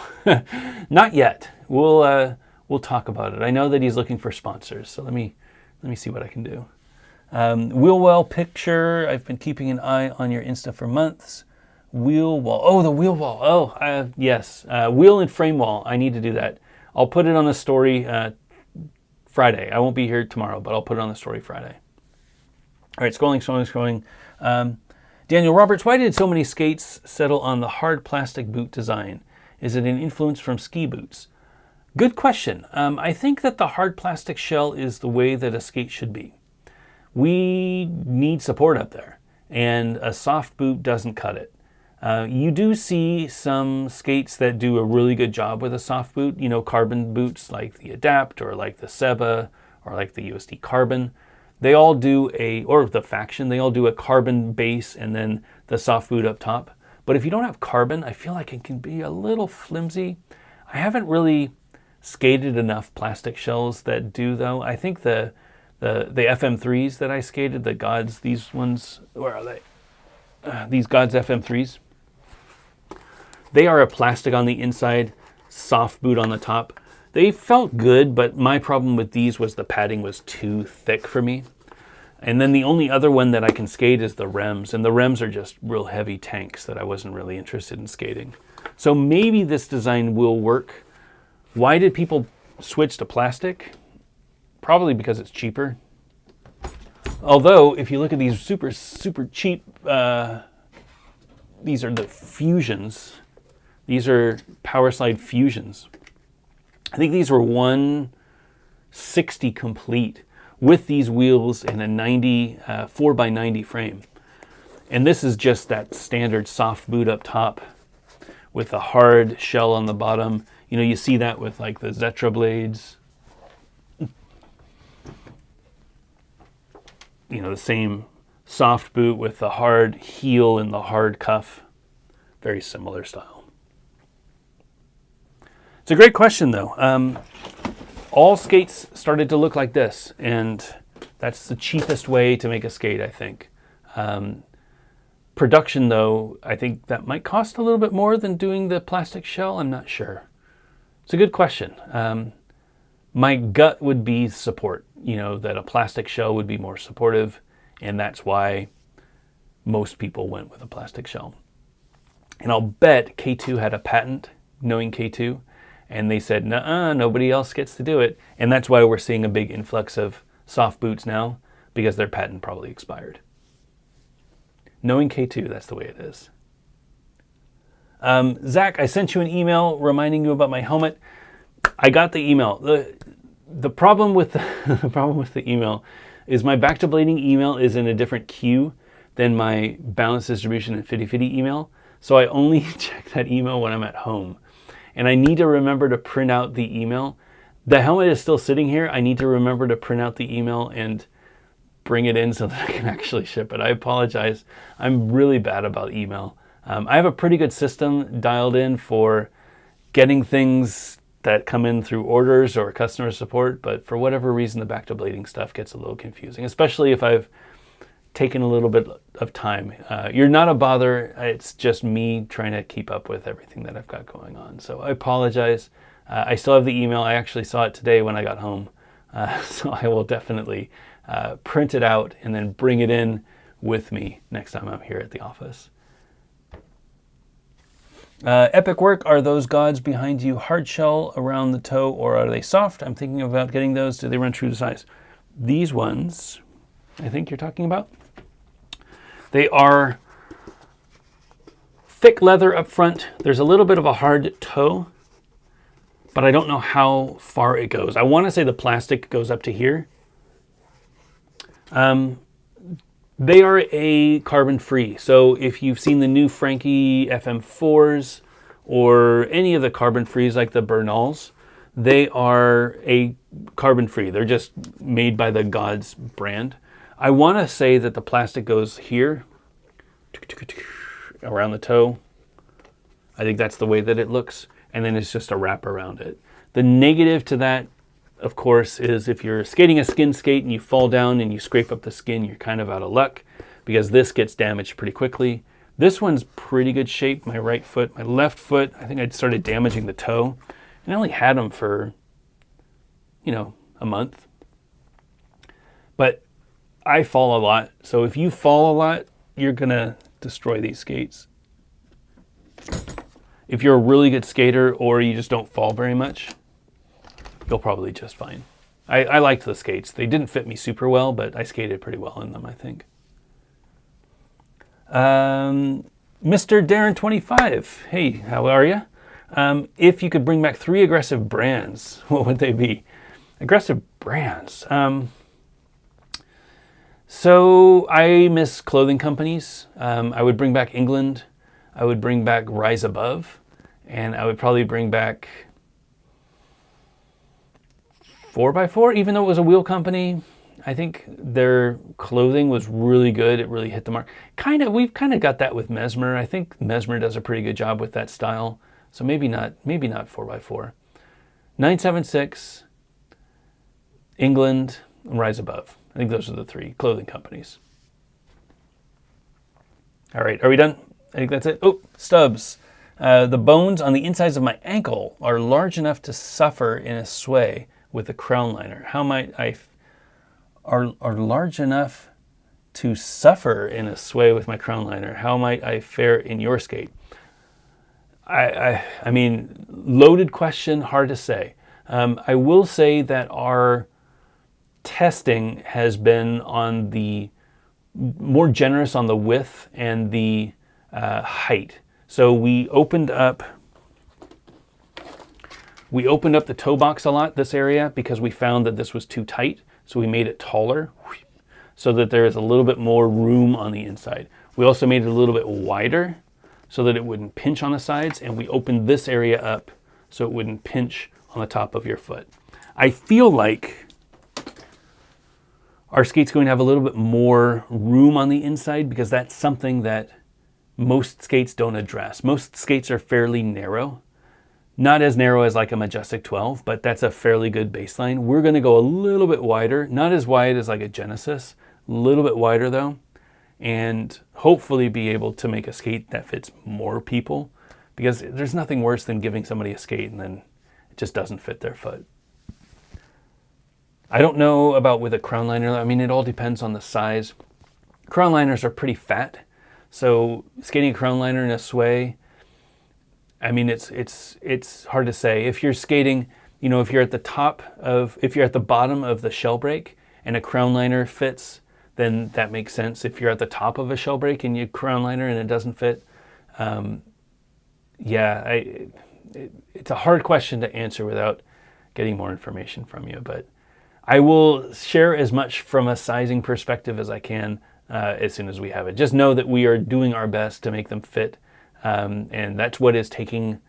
[SPEAKER 1] not yet. We'll talk about it. I know that he's looking for sponsors, so let me see what I can do. Wheelwell Picture. I've been keeping an eye on your Insta for months. Wheel wall. Oh, the wheel wall. Oh, yes. Wheel and frame wall. I need to do that. I'll put it on the story Friday. I won't be here tomorrow, but I'll put it on the story Friday. All right, scrolling. Daniel Roberts, why did so many skates settle on the hard plastic boot design? Is it an influence from ski boots? Good question. I think that the hard plastic shell is the way that a skate should be. We need support up there, and a soft boot doesn't cut it. You do see some skates that do a really good job with a soft boot, carbon boots like the Adapt or like the Seba or like the USD Carbon. They all do or the Faction, they all do a carbon base and then the soft boot up top. But if you don't have carbon, I feel like it can be a little flimsy. I haven't really skated enough plastic shells that do, though. I think the FM3s that I skated, the Gods, these ones, where are they? These Gods FM3s. They are a plastic on the inside, soft boot on the top. They felt good, but my problem with these was the padding was too thick for me. And then the only other one that I can skate is the Rems, and the Rems are just real heavy tanks that I wasn't really interested in skating. So maybe this design will work. Why did people switch to plastic? Probably because it's cheaper. Although, if you look at these super cheap, these are the Fusions. These are Power Slide Fusions. I think these were $160 complete with these wheels and a 4x90 frame. And this is just that standard soft boot up top with a hard shell on the bottom. You see that with like the Zetra blades. The same soft boot with the hard heel and the hard cuff. Very similar style. It's a great question, though. All skates started to look like this, and that's the cheapest way to make a skate, I think. Production, though, I think that might cost a little bit more than doing the plastic shell. I'm not sure. It's a good question. My gut would be support, that a plastic shell would be more supportive, and that's why most people went with a plastic shell. And I'll bet K2 had a patent, knowing K2, and they said, nuh-uh, nobody else gets to do it. And that's why we're seeing a big influx of soft boots now, because their patent probably expired. Knowing K2, that's the way it is. Zach, I sent you an email reminding you about my helmet. I got the email. The problem with the email is my back to blading email is in a different queue than my balance distribution and Fitty Fitty email. So I only check that email when I'm at home. And I need to remember to print out the email. The helmet is still sitting here. I need to remember to print out the email and bring it in so that I can actually ship it. I apologize. I'm really bad about email. I have a pretty good system dialed in for getting things that come in through orders or customer support, but for whatever reason, the back to blading stuff gets a little confusing, especially if I've taken a little bit of time. You're not a bother. It's just me trying to keep up with everything that I've got going on. So I apologize. I still have the email. I actually saw it today when I got home. So I will definitely print it out and then bring it in with me next time I'm here at the office. Epic Work, are those Gods behind you hard shell around the toe or are they soft? I'm thinking about getting those. Do they run true to size? These ones, I think you're talking about. They are thick leather up front. There's a little bit of a hard toe, but I don't know how far it goes. I want to say the plastic goes up to here. They are a carbon free. So if you've seen the new Frankie FM4s or any of the carbon frees like the Bernals, they are a carbon free. They're just made by the Gods brand. I want to say that the plastic goes here, around the toe. I think that's the way that it looks. And then it's just a wrap around it. The negative to that, of course, is if you're skating a skin skate and you fall down and you scrape up the skin, you're kind of out of luck because this gets damaged pretty quickly. This one's pretty good shape, my right foot. My left foot, I think I started damaging the toe. And I only had them for, a month. But I fall a lot. So if you fall a lot, you're going to destroy these skates. If you're a really good skater or you just don't fall very much, you'll probably just fine. I liked the skates. They didn't fit me super well, but I skated pretty well in them, I think. Mr. Darren25, hey, how are you? If you could bring back 3 aggressive brands, what would they be? Aggressive brands. So I miss clothing companies. I would bring back England. I would bring back Rise Above. And I would probably bring back 4x4, even though it was a wheel company. I think their clothing was really good. It really hit the mark. We've kind of got that with Mesmer. I think Mesmer does a pretty good job with that style. So maybe not 4x4. 976, England, and Rise Above. I think those are the 3 clothing companies. All right, are we done? I think that's it. Oh, stubs. The bones on the insides of my ankle are large enough to suffer in a sway with a crown liner. How might I... Are large enough to suffer in a sway with my crown liner. How might I fare in your skate? I mean, loaded question, hard to say. I will say that our testing has been on the more generous on the width and the height. So we opened up the toe box a lot, this area, because we found that this was too tight. So we made it taller so that there is a little bit more room on the inside. We also made it a little bit wider so that it wouldn't pinch on the sides. And we opened this area up so it wouldn't pinch on the top of your foot. I feel like our skate's going to have a little bit more room on the inside because that's something that most skates don't address. Most skates are fairly narrow. Not as narrow as like a Majestic 12, but that's a fairly good baseline. We're going to go a little bit wider, not as wide as like a Genesis, a little bit wider though, and hopefully be able to make a skate that fits more people because there's nothing worse than giving somebody a skate and then it just doesn't fit their foot. I don't know about with a crown liner. I mean, it all depends on the size. Crown liners are pretty fat, so skating a crown liner in a sway, I mean, it's hard to say. If you're skating, if you're at the bottom of the shell break and a crown liner fits, then that makes sense. If you're at the top of a shell break and you crown liner and it doesn't fit, it's a hard question to answer without getting more information from you. But I will share as much from a sizing perspective as I can as soon as we have it. Just know that we are doing our best to make them fit. And that's what is taking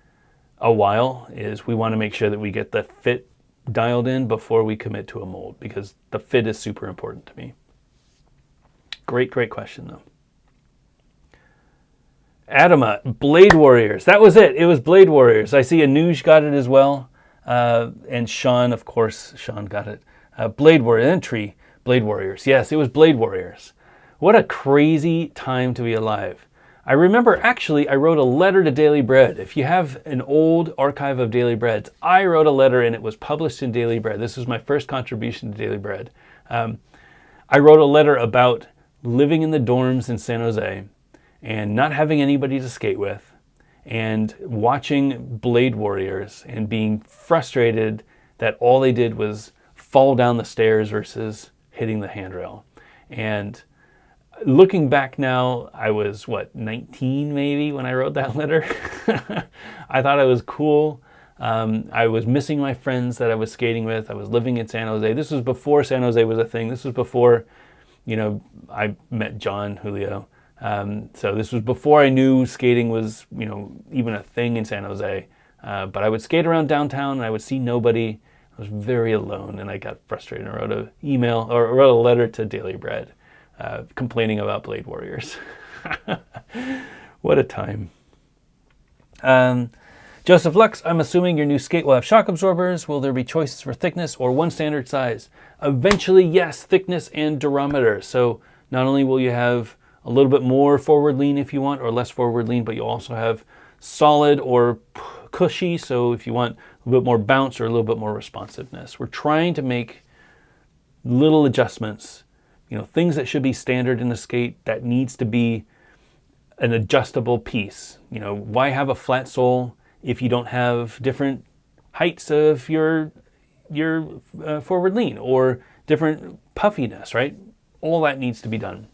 [SPEAKER 1] a while, is we want to make sure that we get the fit dialed in before we commit to a mold, because the fit is super important to me. Great question, though. Adama, Blade Warriors. That was it. It was Blade Warriors. I see Anuj got it as well. And Sean, of course, got it. Blade Warrior entry, Blade Warriors. Yes, it was Blade Warriors. What a crazy time to be alive. I remember, actually, I wrote a letter to Daily Bread. If you have an old archive of Daily Breads, I wrote a letter and it was published in Daily Bread. This was my first contribution to Daily Bread. I wrote a letter about living in the dorms in San Jose and not having anybody to skate with and watching Blade Warriors and being frustrated that all they did was fall down the stairs versus hitting the handrail. And looking back now, I was, 19 maybe when I wrote that letter. I thought it was cool. I was missing my friends that I was skating with. I was living in San Jose. This was before San Jose was a thing. This was before, I met John Julio. So this was before I knew skating was, even a thing in San Jose. But I would skate around downtown and I would see nobody. I was very alone and I got frustrated and wrote a letter to Daily Bread, complaining about Blade Warriors. What a time. Joseph Lux, I'm assuming your new skate will have shock absorbers. Will there be choices for thickness or one standard size? Eventually, yes, thickness and durometer. So not only will you have a little bit more forward lean if you want, or less forward lean, but you'll also have solid or cushy. So if you want a little bit more bounce or a little bit more responsiveness. We're trying to make little adjustments, things that should be standard in a skate that needs to be an adjustable piece. Why have a flat sole if you don't have different heights of your forward lean or different puffiness, right? All that needs to be done.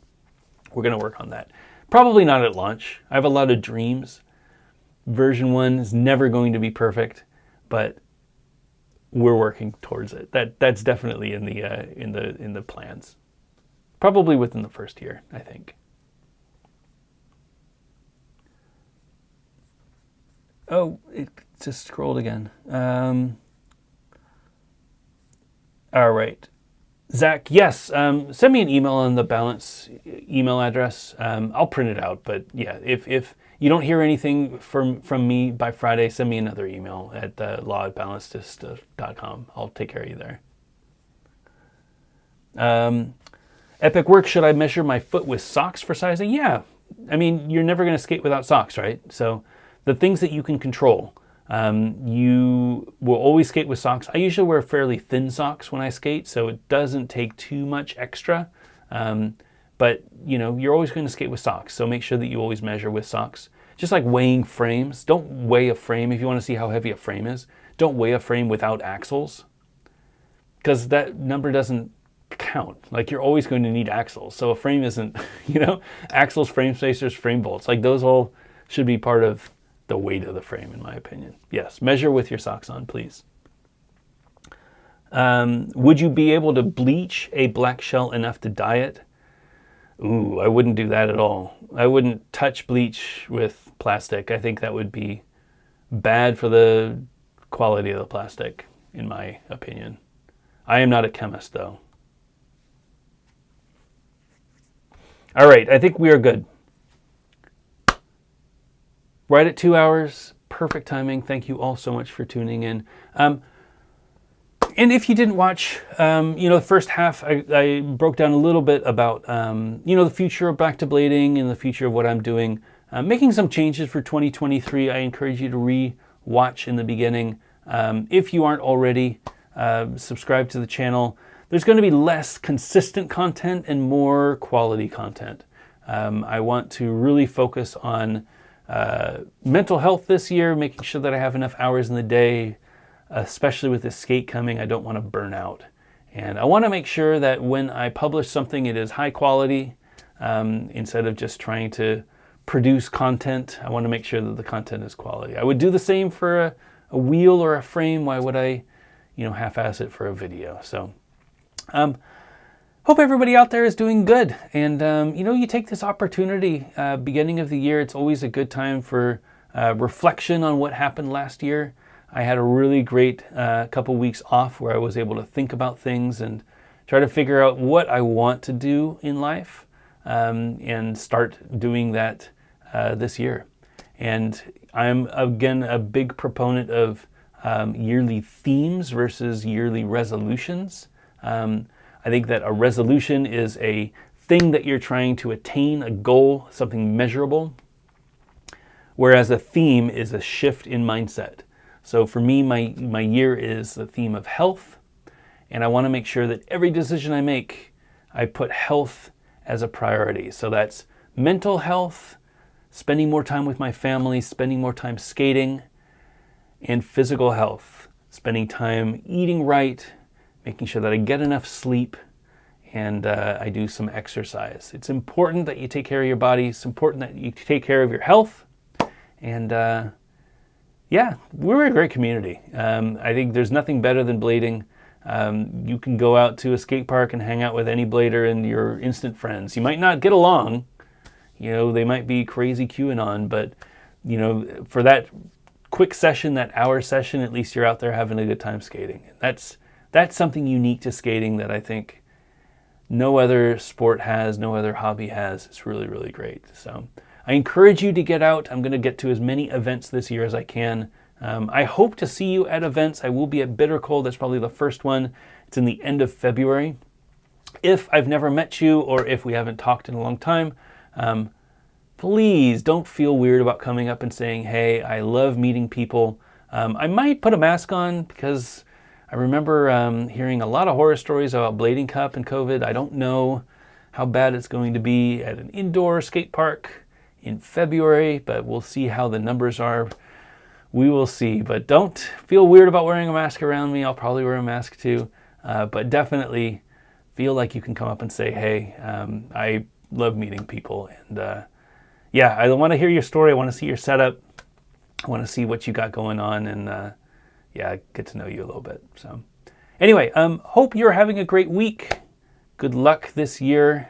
[SPEAKER 1] We're going to work on that. Probably not at launch. I have a lot of dreams. Version 1 is never going to be perfect, but we're working towards it. That's definitely in the plans. Probably within the first year, I think. Oh, it just scrolled again. All right. Zach, yes, send me an email on the Balance email address. I'll print it out, but yeah, if you don't hear anything from me by Friday, send me another email at law@balancedist.com. I'll take care of you there. Epic Work, should I measure my foot with socks for sizing? Yeah. I mean, you're never going to skate without socks, right? So the things that you can control, you will always skate with socks. I usually wear fairly thin socks when I skate, so it doesn't take too much extra. But, you're always going to skate with socks, so make sure that you always measure with socks. Just like weighing frames. Don't weigh a frame if you want to see how heavy a frame is. Don't weigh a frame without axles, because that number doesn't count. Like, you're always going to need axles. So a frame isn't, axles, frame spacers, frame bolts. Like, those all should be part of the weight of the frame, in my opinion. Yes, measure with your socks on, please. Would you be able to bleach a black shell enough to dye it? Ooh, I wouldn't do that at all. I wouldn't touch bleach with plastic. I think that would be bad for the quality of the plastic, in my opinion. I am not a chemist, though. All right, I think we are good. Right at 2 hours, perfect timing. Thank you all so much for tuning in. And if you didn't watch, the first half, I broke down a little bit about, the future of Back to Blading and the future of what I'm doing. Making some changes for 2023. I encourage you to re-watch in the beginning. If you aren't already, subscribe to the channel. There's going to be less consistent content and more quality content. I want to really focus on mental health this year, making sure that I have enough hours in the day, especially with this skate coming. I don't want to burn out. And I want to make sure that when I publish something, it is high quality, instead of just trying to produce content. I want to make sure that the content is quality. I would do the same for a wheel or a frame. Why would I, half-ass it for a video? So, hope everybody out there is doing good. And, you take this opportunity, beginning of the year, it's always a good time for reflection on what happened last year. I had a really great couple weeks off where I was able to think about things and try to figure out what I want to do in life, and start doing that this year. And I'm, again, a big proponent of yearly themes versus yearly resolutions. I think that a resolution is a thing that you're trying to attain, a goal, something measurable, whereas a theme is a shift in mindset. So for me, my year is the theme of health, and I want to make sure that every decision I make, I put health as a priority. So that's mental health, spending more time with my family, spending more time skating, and physical health, spending time eating right, making sure that I get enough sleep, and I do some exercise. It's important that you take care of your body. It's important that you take care of your health. And yeah, we're a great community. I think there's nothing better than blading. You can go out to a skate park and hang out with any blader and your instant friends. You might not get along. They might be crazy QAnon, but, for that quick session, that hour session, at least you're out there having a good time skating. That's something unique to skating that I think no other sport has, no other hobby has. It's really, really great. So I encourage you to get out. I'm going to get to as many events this year as I can. I hope to see you at events. I will be at Bitter Cold. That's probably the first one. It's in the end of February. If I've never met you or if we haven't talked in a long time, please don't feel weird about coming up and saying, hey, I love meeting people. I might put a mask on because I remember hearing a lot of horror stories about blading cup and COVID. I don't know how bad it's going to be at an indoor skate park in February, but we'll see how the numbers are. We will see, but don't feel weird about wearing a mask around me. I'll probably wear a mask too, but definitely feel like you can come up and say, hey, I love meeting people. And yeah, I want to hear your story. I want to see your setup. I want to see what you got going on and yeah, get to know you a little bit. So anyway, hope you're having a great week. Good luck this year.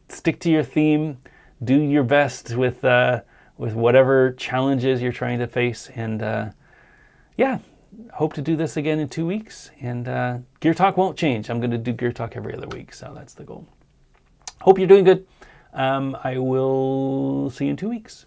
[SPEAKER 1] Stick to your theme. Do your best with whatever challenges you're trying to face. And yeah, hope to do this again in 2 weeks. And Gear Talk won't change. I'm going to do Gear Talk every other week. So that's the goal. Hope you're doing good. I will see you in 2 weeks.